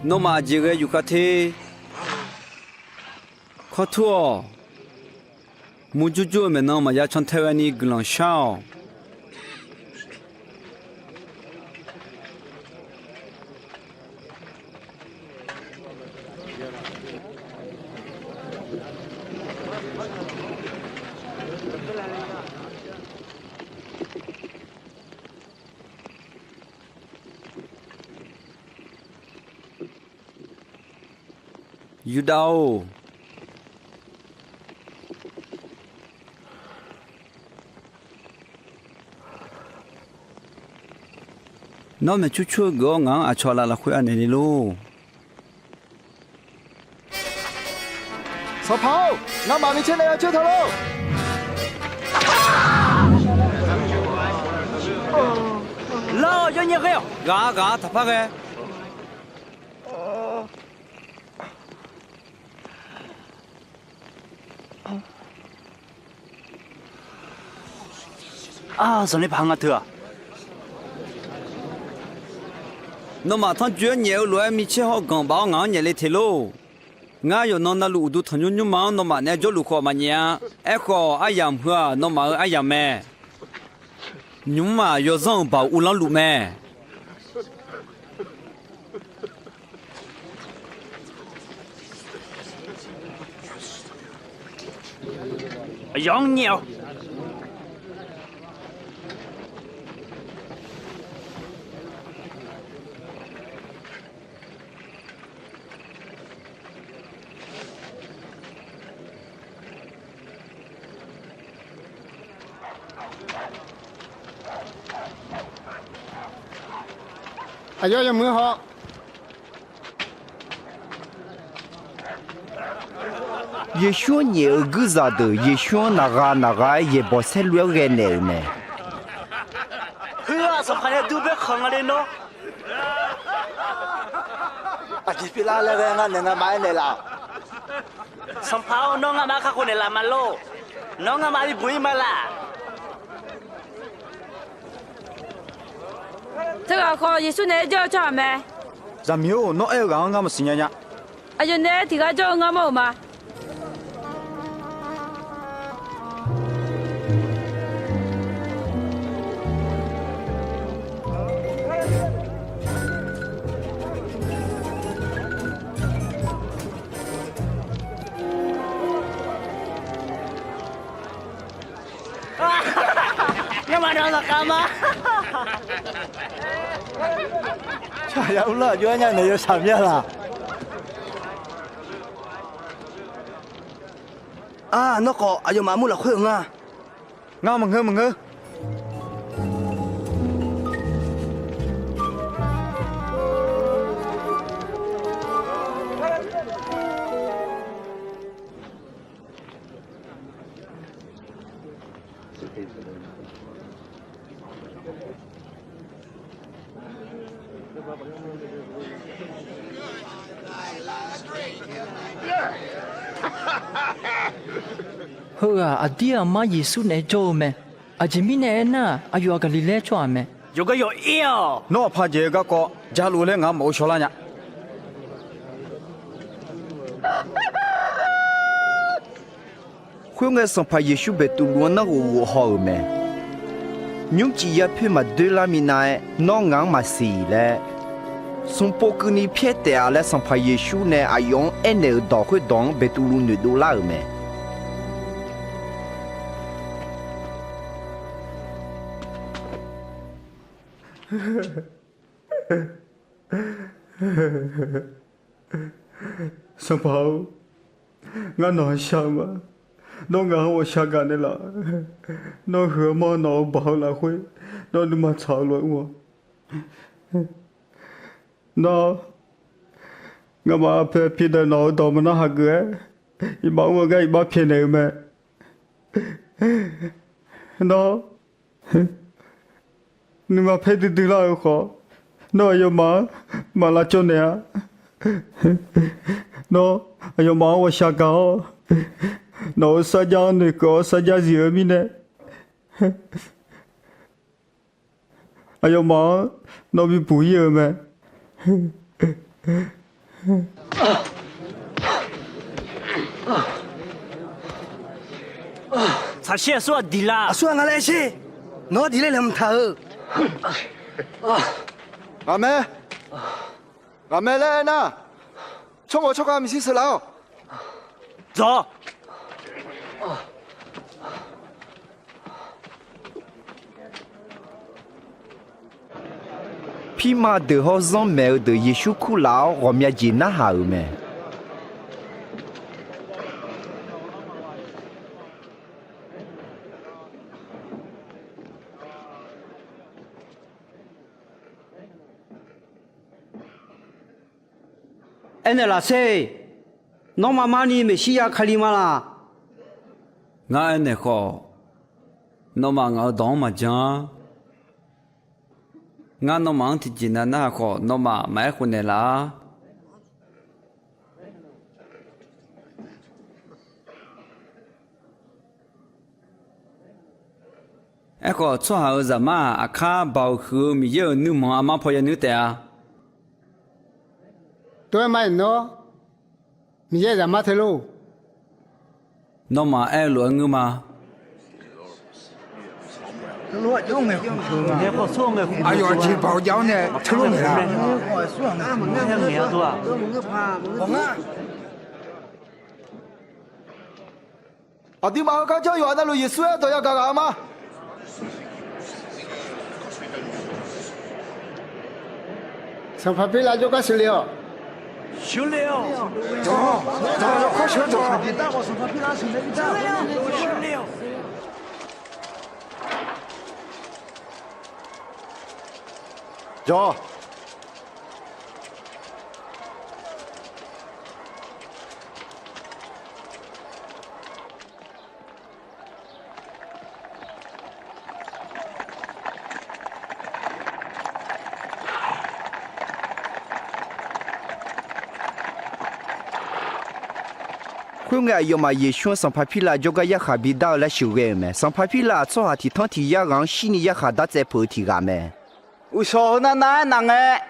nó mà chỉ cái yêu thế khó thua mua chú mà nó mà ya chọn thay anh đi gần sao 遇到。那么就出个俺阿超拉拉会安尼喽。小跑，我妈咪前来要救他喽。老要你个哟，嘎他怕个。啊，什么胖啊特？那么他觉你有来米切好刚包俺你来提喽。俺要弄那路都他就忙，那么那就路好嘛呢？哎好，哎呀么，那么哎呀么？你嘛要让把乌浪路咩？养鸟。哎呀，有没好？也说你个啥的，也说那个也不是乱个呢呢。呵，什么都别看了喏。啊，这边来了个俺那买来了。什么喏，俺妈看过来嘛喽，喏俺妈的不会嘛啦。这个可耶稣呢叫叫没？咱没有，那哎个俺们是伢伢。哎呦，呢提个叫俺们嘛。干嘛让他干嘛？哎呀，我原来那有上面了。啊，那个哎呦，麻木了会啊。俺们。好啊，阿弟阿妈耶稣呢做咩？阿姐妹呢那阿有个里来做咩？有个有药。那怕这个个，假如嘞俺没说了呢。会我上怕耶稣被杜罗那个我好没？你只要配嘛对啦米奈，那俺嘛是嘞。son poco ni piete ale san pa Yeshu ne ayon ene do ko don betulu ne do la me san pao nga no shama no nga wo shaga ne la no he mo no bao la hui no ni ma chao lo wo nó ngà mà phê phê đời nó đồ mà nó hạt gửi ý bảo mà cái bảo phê này mà nó nhưng mà phê từ từ là khó nó ở mà là chỗ này nó ở mà ở xa cao nó xa giao này có xa giao gì ở bên này ở mà nó bị bụi rồi mà他先说地啦，说俺来些，哪地来那么头？阿妹来呢？从我出个米西死了。走。Pima de hozon mel de Yeshu kulao romia jina haume. 哎，那谁？侬妈妈你没西亚卡里吗啦？俺那好，那么俺当嘛讲，俺那忙提起那好，那么买回来啦。哎个做好什么？阿卡保护没有你忙阿妈婆也你的啊？对嘛喏，你也怎么的喽？那么爱乱个吗？哎呦，这包饺呢，吃了没啦？阿弟妈刚叫有那路耶稣都要干干嘛？上旁边来就开始了。修了，走，快去走。走。Kung ai yo ma ye shun san papila joga ya kha bi da la shu ge me san papila so ha ti thon ti ya gang shi ni ya kha da che pho ti ga me u so na na na nge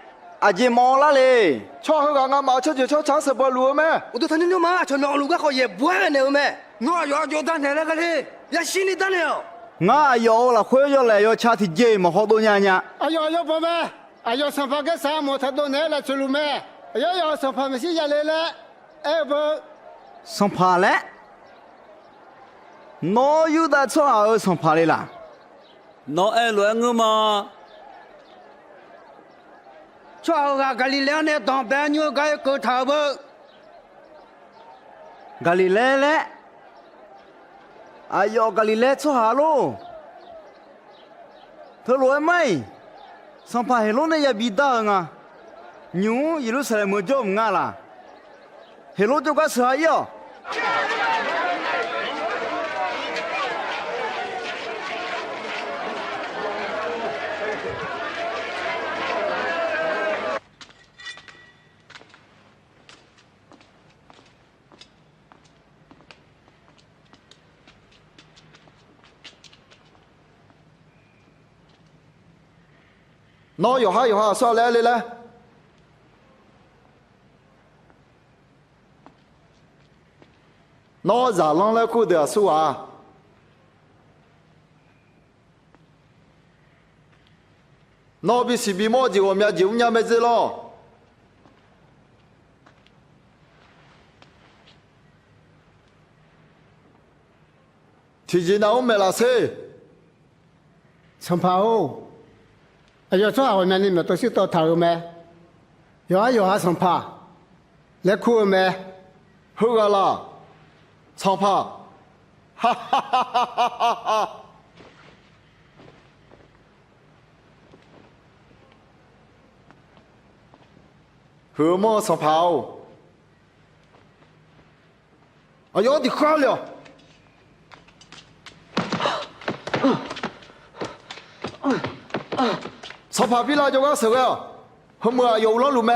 a ji mo la le cho ho ga nga ma cho cho chang se bo lu me我都看见你妈从老路个好也不爱呢me，我要就当年那个嘞，也心里当了。 nga yo la khwe yo le yo cha ti je mo ho do nya nya ayo ayo bo me ayo san pa ke sa mo tha do ne la chulu me ayo yo san pa me si ya le le e bo san pa le no yu da cho a san pa le la no ai lo nga ma cho ga Galileo ne dong ba nyu ga ko tha bo Galilele ayo Galile cho ha lo thơ lo mai san pa he lo ne ya bi da nga nyu Jerusalem mo jo nga la he lo jo ga sa yo nó有哈说来来来，nó giả long来顾的书啊，nó bị sĩ bị mất gì我们就nhà没子咯，提前那我们来说，san pa o ayo cho a me ni me to si to tha me yo ha san pa le khu me 好个啦，长帕，哈哈哈哈哈哈哈！何么长帕哦？哎呦，你快了！长帕比那就个手个，后么有了路没？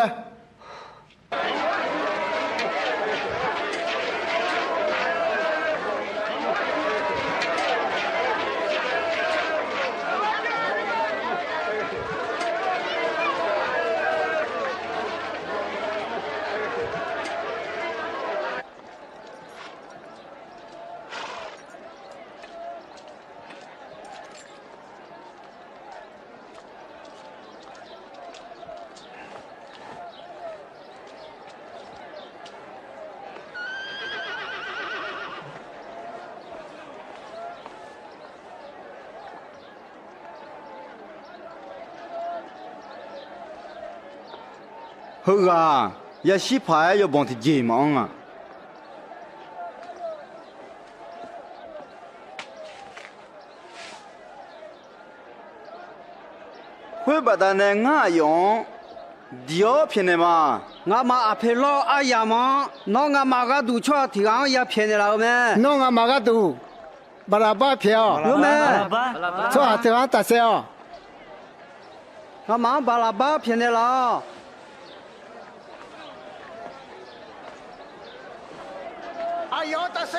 好啊，也洗牌要帮他解忙啊。会把它呢俺用，迪奥骗的嘛？我妈阿佩老阿亚嘛，那我妈个赌错提昂也骗你了没？那我马个赌，巴拉巴票，有没？错提昂大小，我妈巴拉巴骗你了。哎呦大小，喏，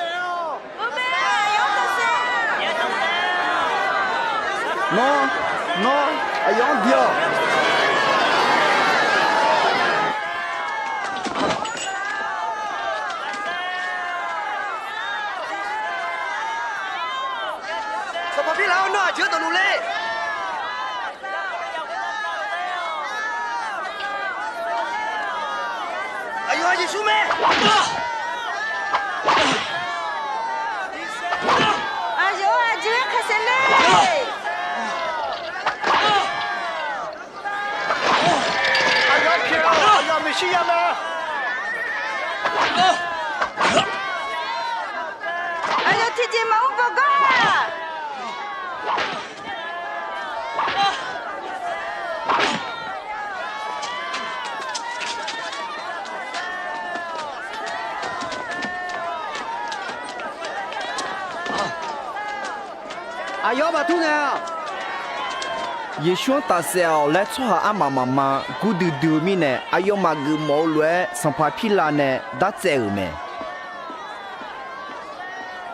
哎呦迪奥。什么比老那就都努力。哎呦，你输没？哎呦，这个可是嘞！哎呦，漂！哎呦，没戏呀没？哎呦，姐姐忙不过。阿要把兔呢？耶稣大小来做下阿妈妈妈，古嘟嘟咪呢，阿要嘛个毛乱，上帕皮拉呢，打在后面。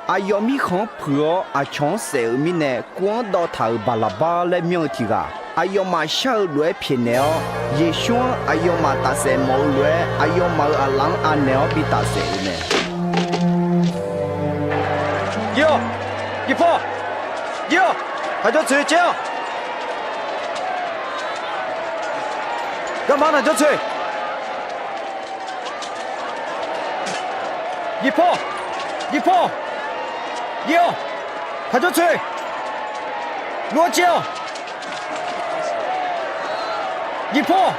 阿要咪看破阿强在后面呢，光到头巴拉巴来苗题个，阿要嘛小乱偏了，耶稣阿要嘛大小毛乱，阿要嘛阿郎阿鸟比大小呢。哟，一波，哟，还叫吹叫，干嘛呢？叫吹，一波，一波。哟，还叫吹，落脚，一破，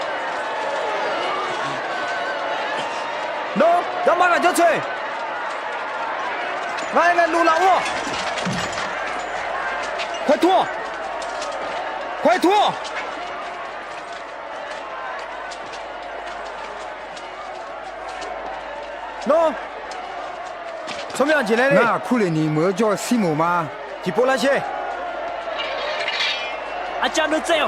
喏，干嘛呢？叫吹，来撸老我，快拖，快拖，喏。什么样进来的？那库里尼莫叫西姆吗？去波兰去。阿家都这样。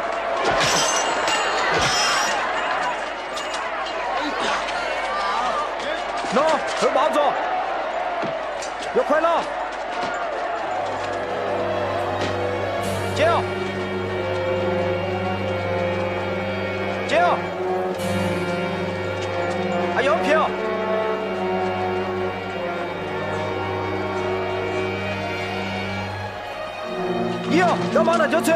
喏，和毛走，有快乐。叫，叫，还有票。哟，干嘛呢？就吹。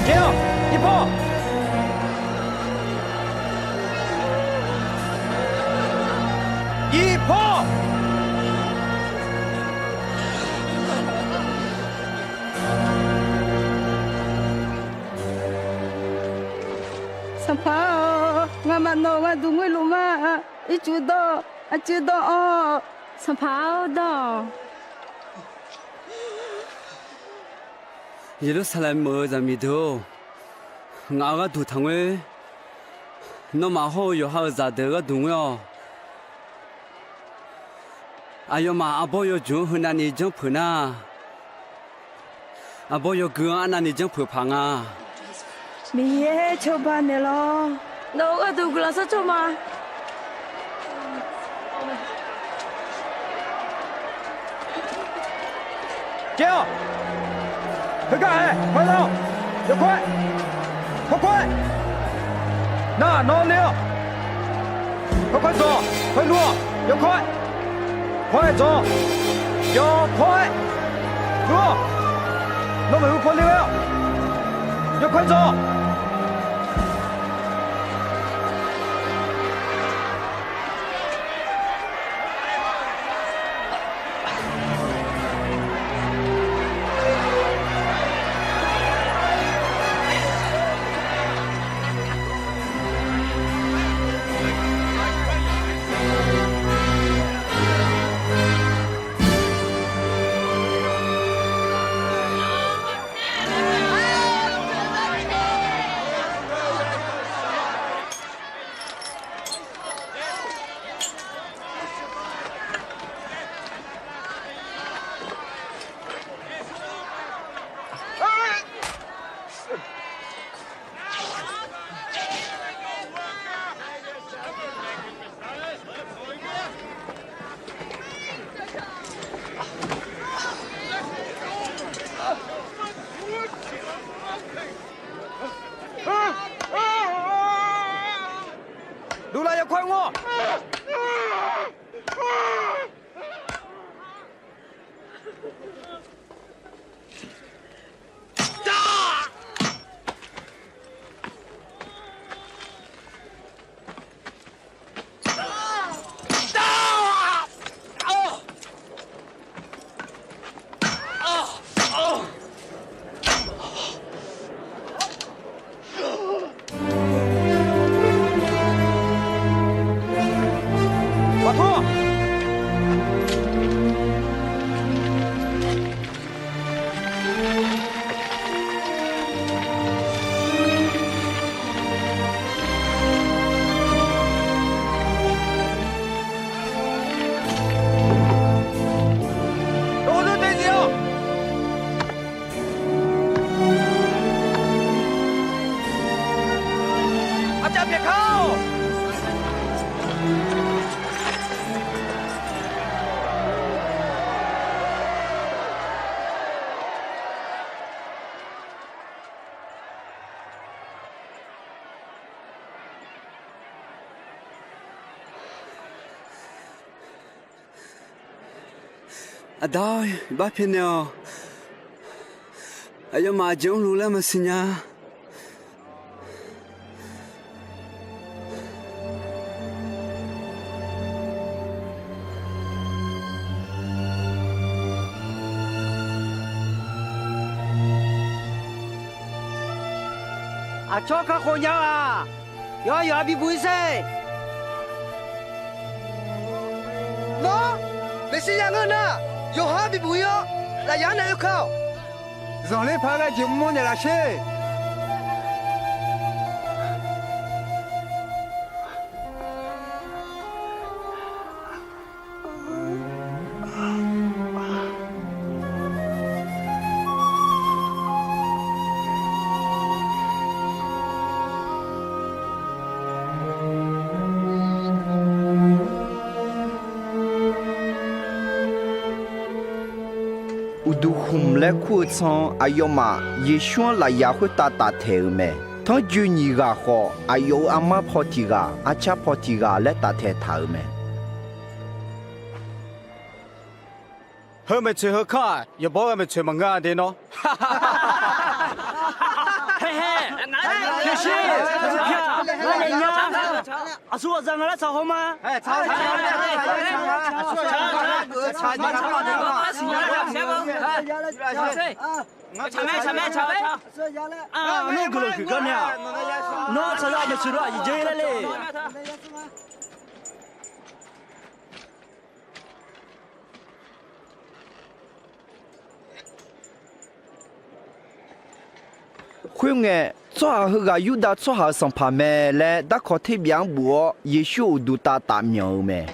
叫，一波。一波。Sampai, ngamak no ngadu ngui luma, icu do, acu do o. Sampai do. Jerusalem mơ ra mi thô, ngã ga thủ thằng ấy, nó mà hô yo ha ra đỡ ga đúng yo. Ayo mà abo yo chung hơn anh chung phun à, abo yo gương anh chung phun phang à. Miye coba ne lo. Đâu có đủ glass cho mà. Kêu, tất cả快走，要快，快，那弄了，快走，快落，要快，快走，要快，落，弄没有快了，要快走。à đói bác phiền nào à mà giống lú lắm mà xin nha à cho các cô nhau à yo bị bùi xe nó mẹ xin nhà ngân à yo ha bị bùi yo là giá này không Dọn lên phá ra chịu môn này là xe. Udu hum le khu chong ayoma yeshua la ya khu ta ta the me thong ju ni ga ho ayo ama photiga acha photiga le ta the tha me hơ mày chơi hơ khá giờ bỏ mày chơi mà ngã đi nó嘿嘿，谢谢，那你呢？啊，是我让他来炒好吗？哎，炒，啊，那个去干呢？那炒啥没吃了，已经了嘞。khuyên nghe cho hư ga yuda cho ha sang pa me le da có thể biang bùa Yeshu du ta tạm nhau me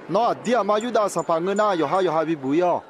nó dia ma yuda sang pa ngena yo ha bi bu yo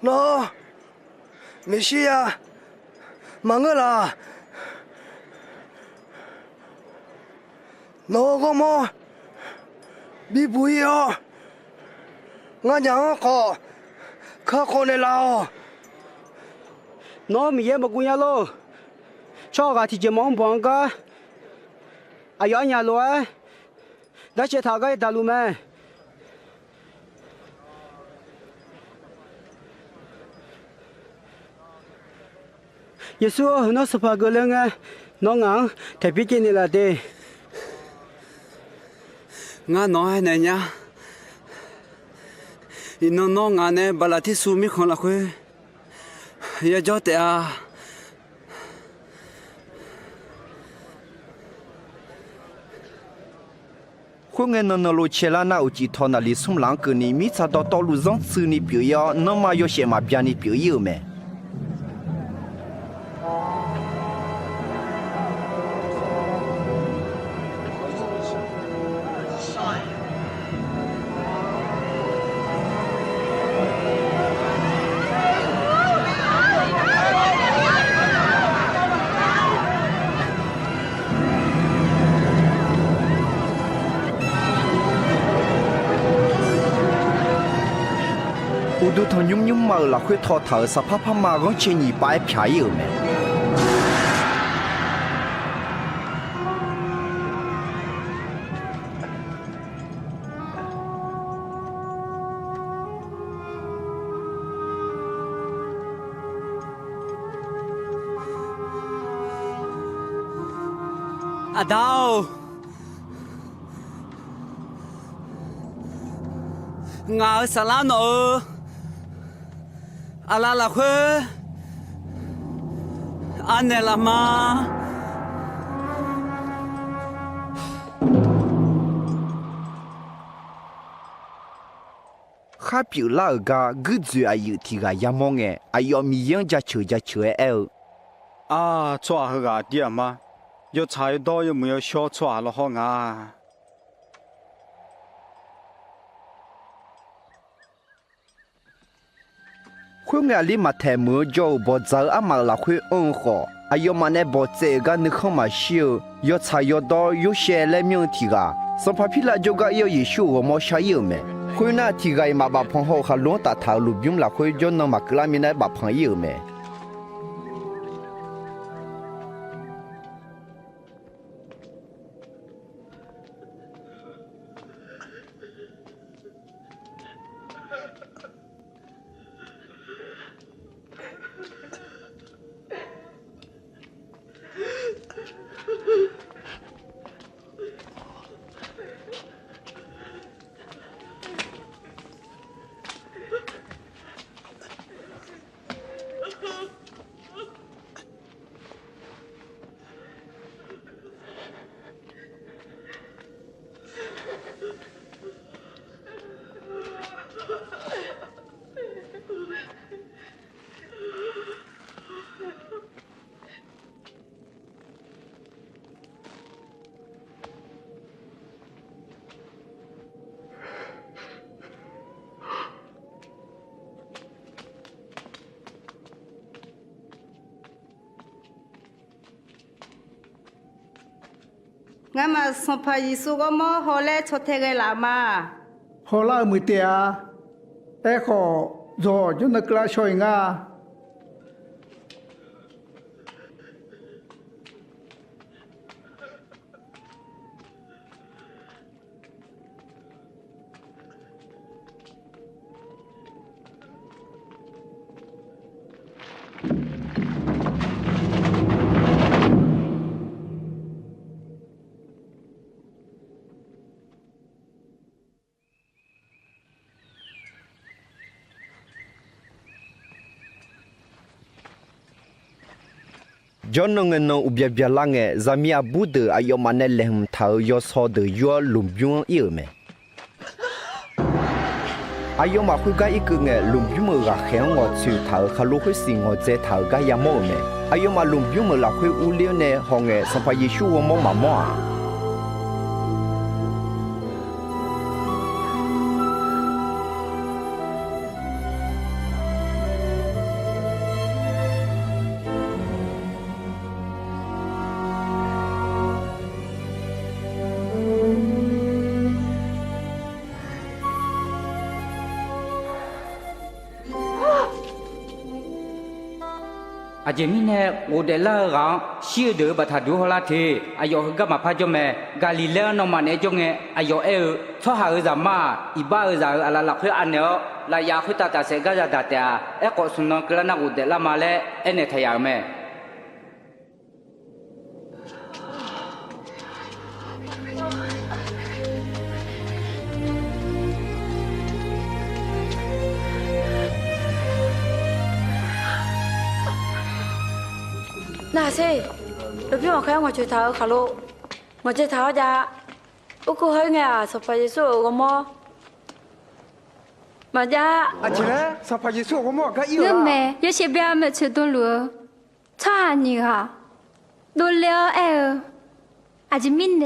nó Messia mà ngơ là nó có mò bị bùi yo ngã nhang có khá con này lao nó mi ye ma ku ya lo cho ga ti je mong bong ga ayo nya lo da che tha ga da lu me Yesu nó sapa ga le nga nó ngang te pi ke ni la de ngã nói này nhá nó ngã này bà là thi su mi không là khuê giờ cho tệ à khuyên nghe nó lo chela na uchi thon na li sum lang ke ni mi cha do to lu zong su ni piu yo no ma yo she ma bia ni piu yo me Udu thon nhung mờ là khuyết thọ thở sa pa pa ma gong che ni bai phya yo me 阿道，我萨拉诺，阿拉拉会，阿内拉妈。哈比拉个个最爱有提个亚蒙诶，哎哟米样家球诶哦。啊，错好个点嘛，要查到有没有小错了好啊？会伢里嘛太么就不走阿嘛拉会好，哎哟嘛那不这个你看嘛少，要查要到有些来命提个，上怕皮拉就个要一宿我冇下有没？会那提个嘛把朋友哈龙打头路边啦会就能嘛格拉米那把朋友没？俺们上怕耶稣个么好来出太个啦嘛。好啦，没得啊，哎好，做就那个啦小人啊。Jonong no ubia lange zamia bude ayo mane lehm thau yo so de yo lumbyung il me ayo ma khu ga ik nge lumbyung ga khen ngo chu thau khalu khu sing ngo je thau ga ya mo me ayo ma lumbyung la khu u le ne hong nge sampa yeshu wo mo ma moอาเจมิเน่โอเดล่ารังชื่อเดือบทัดดูฮลาเทอายอก็มาพาจอมกาลิเลนอมันเอจงเออายอทอหาจามาอีบ้าจาอะลาลักเฮอันเนอลายาคุตาตาเซกาจาตาเตอเอก็สุนนกลนาโอเดล่ามาเลเอเนทยาเมน่าสิเราพี่มาแค่มาช่วยเท้าขาลูมาช่วยเท้าจ้าอุกุให้ไงสบายสุขก็มอมาจ้าอาจารย์สบายสุขก็มอก็อีก 我们有些别没吃东路，差你哈，都了阿姐明呢，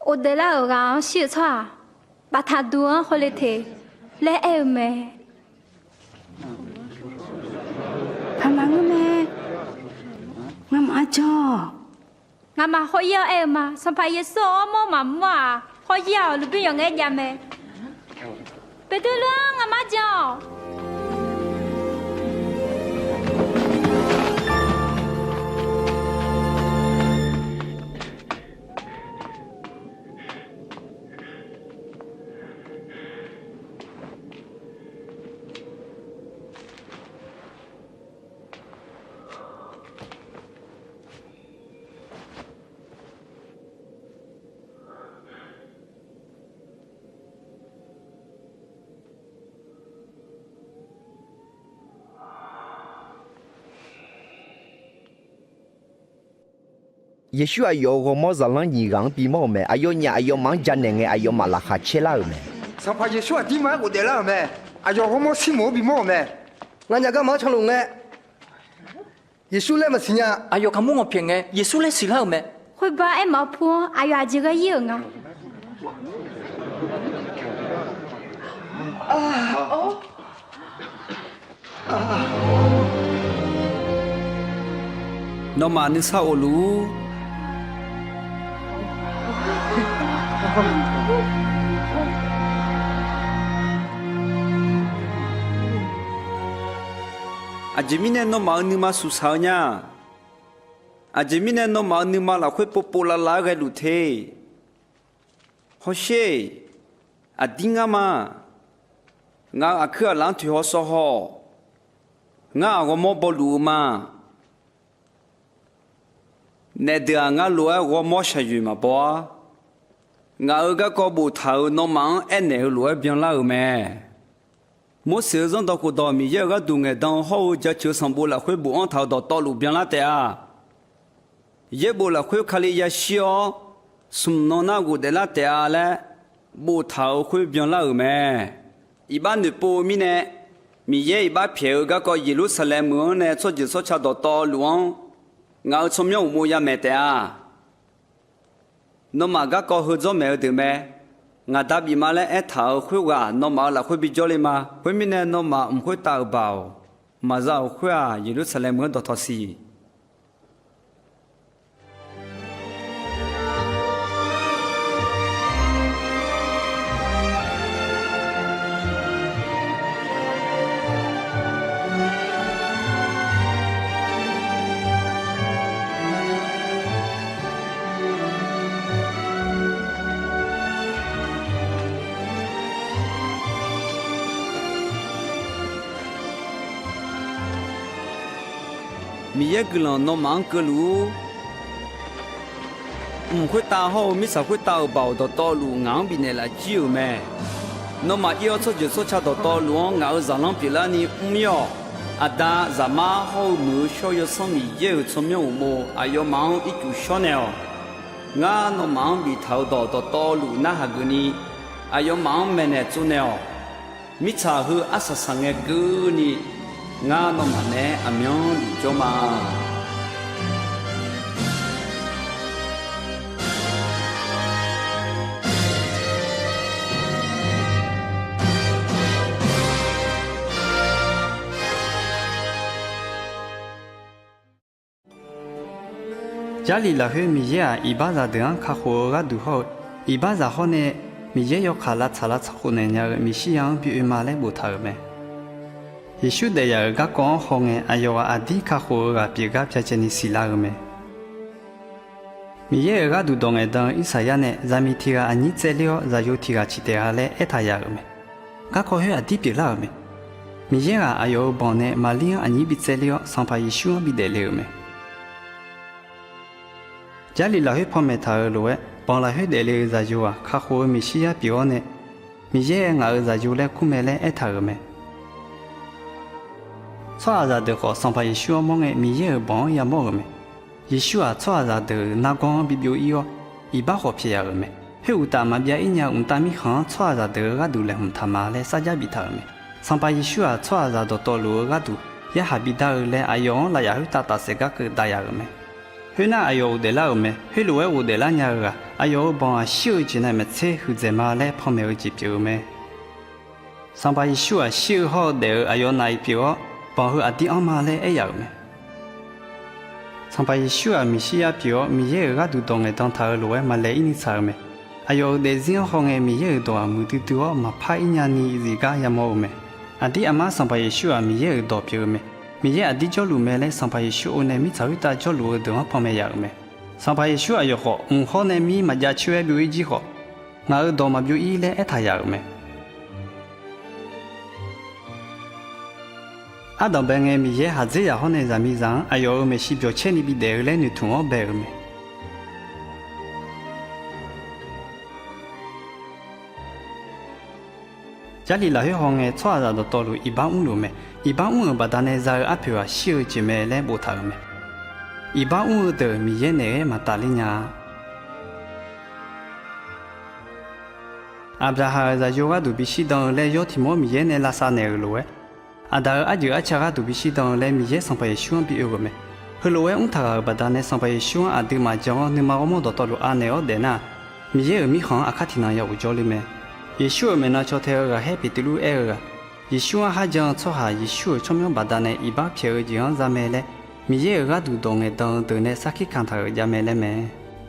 我得了个小差，把他多回来提，来没。พามังแม่งามอาจอ ngà mà họ yêu em mà sao phải yêu số mà họ yêu lúc bây giờ nghe nhà mẹ bây giờ luôn ngà mà cho ယေရှုအယောကိုမောဇလန်ညီကံပြီးမောမဲအယောညာအယောမန်ဂျန်နေငယ်အယောမလာခချေလာမဲ 上怕耶稣啊，地买我得了没？哎呦，我莫西莫比莫没？俺家干嘛成龙哎？耶稣来么事呀？哎呦，看我平哎，耶稣来死了没？会把爱毛婆哎呀这个影啊。nó mà nên sao lú Ajimine no ma ni ma su sao nha Ajimine no ma ni ma la khoi popo la la ga lu the Ho she Adinga ma Nga akha lang thu ho so ho Nga go mo bo lu ma Ne de nga lu a go mo sha yu ma bo Nga ga ko bu thau no ma en ne lu a bien la me Mỗi sự dân tộc của tôi mình giờ các tụ người đang hậu cho chữ sản bộ là khối bộ an thảo đó to lụ biến lá tệ à, giờ bộ là khối khali ya xio, sum nó na của để lá tệ à lẽ, bộ thảo khối biến lá ở mẹ, iban được bộ mi nè, mi giờ iban phiêu các cái Jerusalem mưa nè, cho chữ số cha đó to luôn, ngao chôm nhau mua ya mẹ tệ à, nó mà các cái hơi cho mẹ được mẹ. Ngã đáp ý mà lại thảo khuyết gà nó mà là khuyết bị cho lên mà khuyết mình này nó mà khuyết tạo bảo mà giàu khuyết Jerusalem mới được thọ xì mi ye gulon no mang gulu khuyết tạo hậu mi sa khuyết tạo bảo đó to lu ngang bị này là chiu mẹ nó mà yêu cho chữ số cha đó to lu ngao giả lăng bị là ni myo ada zama hậu mu show yo som mi ye cho myo mo ayo mang ít chú show nè nga nó mang bị thao đó to lu na ha guni ayo mang mẹ nè chú nè mi cha hư asa sang nghe gu ni Nga nó mà nè amion đi cho mà Gia li la hu mi ya ibaza de an kha kho ga du ho ibaza ho ne mi ye yo khala chala chho ne nya mi shi yang bi ma le bu tha me Yeshu de ya ga kon honge ayo adi kha kho ga pi ga pya cheni sila me Mi ye ga du dong e dan Isaya ne zami ti ga ani tselio za yo ti ga chi te ga le eta ya me Ga ko he adi pi la me Mi ye ga ayo bon ne mali ani bi tselio san pa Yeshu bi de le me Jali la he pho me tha lo e bon la he de le za yo a kha kho mi shi ya pi o ne Mi ye nga za yo le ku me le eta me Choa ra de ko san pa Yeshu mo nge mi ye bon ya mo me Yeshu a choa ra de na gon bi bio i o i ba ho phe ya me he u ta ma bia i nya un ta mi khan choa ra de ga du le hum tha ma le sa ja bi tha me san pa Yeshu a choa ra do to lo ga du ya ha bi da le ayon la ya hu ta ta se ga ke da ya me he na ayo de la me he lo e wo de la nya ga ayo bon a xiu ji na me che hu ze ma le pho me o ji bio me san pa Yeshu a xiu ho de ayo na i bio Bảo hư adi ama le e yao me. Sang pa Yeshu a mi shi ya pio mi ye ga du dong e dang tha lo e ma le ini sa me. Ayo de zin hong e mi ye do a mu tu tu ma pha inya ni zi ga ya mo me. Adi ama sang pa Yeshu a mi ye do pio me. Mi ye adi jo lu me le sang pa Yeshu o ne mi cha ta jo lu de ma pha me ya me. Sang pa Yeshu a yo ho ho ne mi ma ja chue bi ji ho. Nga do ma bi i le e tha ya me. Adam ben e mi ye ha ze ya hone za mi zang ayo me shi bio che ni bi de le ni tu o be me Jali la he hong e chwa za do to lu i ba un lu me i ba un ba da ne za a pyo a shi ji me le bo tha me 伊巴乌的米耶内马达利亚。阿布拉哈在有个杜比西当来有提莫米耶内拉萨内罗诶，阿达阿就阿查个杜比西当来米耶上派希望比有个咩？后罗诶乌塔个巴达内上派希望阿对马将你马我们到到路阿内奥的那米耶米行阿卡提那要有教里咩？耶稣们那朝天个海比的路埃个，耶稣还将做下耶稣从苗巴达内伊巴皮个将咱们嘞。米耶个都当个当当呢，啥去看他个家没了没？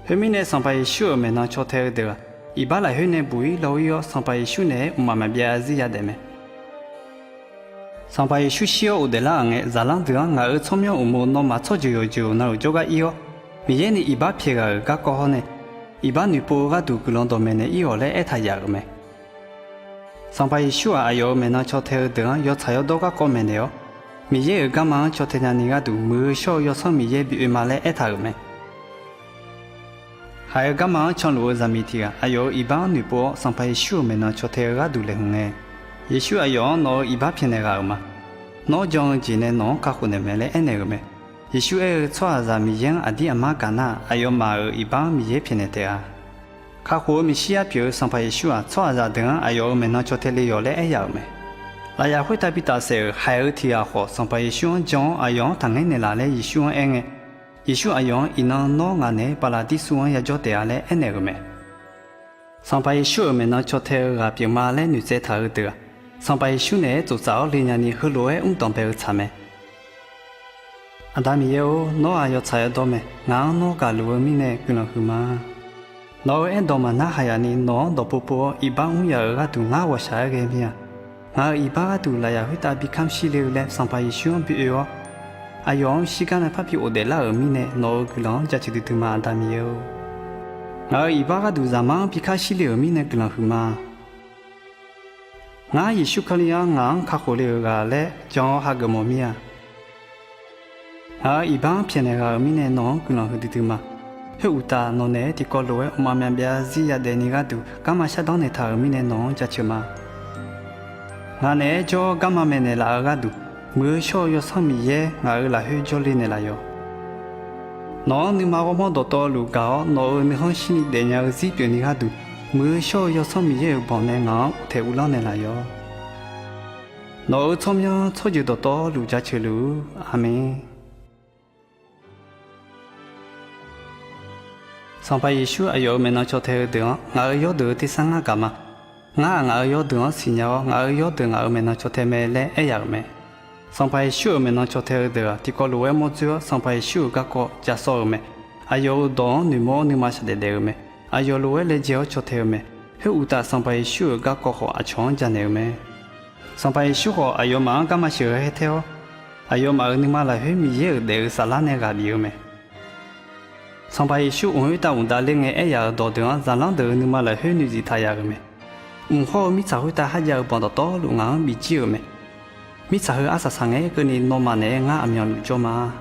后面呢，上班修没那朝天的，一般来后呢，不会老有上班修呢，慢慢别子也得没。上班修需要的啦，个咱啷子俺儿从苗我们那嘛操就那就个伊哦，米耶呢一般皮个个搞好呢，一般女仆个都个啷到没呢，以后嘞爱他也个没。上班修啊，有没那朝天的，要才要多个搞没的哦。米耶干嘛朝天人家都没少要上米耶比马来爱他个没？还有干嘛唱罗在米提啊？还有一般女仆上班修没那朝天人家都来红诶，也许还有那一般偏那个嘛，那将今年那客户那没来爱那个没？也许哎错在米耶阿弟阿妈干呐，还有嘛一般米耶偏那的啊，客户米西亚比如上班修啊，错在等还有没那朝天里要来爱要没？来呀，会特别大些，还有提啊好，上班一想讲阿样，当然你拿来一想安个，一想阿样，伊能拿俺呢，把那地数也叫得下来安那个没？上班一想没那叫得个，别马来女仔头的，上班一想呢，做早里年你和罗诶，当白个差没？阿达米有，那也要差多没？俺那个罗米呢，可能去嘛？那诶，到嘛那还要你那到婆一般我也个都俺我啥个咩？俺一般都来呀，会打比看西流嘞，上班一想比哦，阿样时间呢，怕比我得拉尔米呢，那个啷家去的嘛大米哟。俺一般都咱们比看西流米呢，个啷去嘛？俺一想看里啊，俺看好了个嘞，讲哈个么米啊？俺一般偏那个米呢，那个啷去的嘛？嘿，乌达那呢，提高罗诶，我们别只呀的你个都，干嘛下当呢？他米呢，那家去嘛？俺呢就干嘛没呢啦个都，没少有上米耶，俺来去家里呢啦哟。那你妈我们到到路高，那你看心里的人是别你个都，没少有上米耶帮呢俺太乌浪呢啦哟。那从苗从就到路家去路，阿妹。上班一宿，哎呦，没那叫太多，俺要得第三个干嘛？俺要等新鸟，俺要等俺们那朝天没来哎呀没，上班修们那朝天的，提高路也没做，上班修个个加少没，还有当你妈是的的没，还有路也来接朝天没，还有打上班修个个好阿强加的没，上班修好还有忙干嘛修还跳，还有忙你妈来去米也的沙拉那个比没，上班修我打另哎呀到等咱啷的你妈来去女子太阳没。好，米查会打下要帮到多路硬米酒没？米查会阿萨桑诶，个你诺曼诶，俺阿苗路做嘛？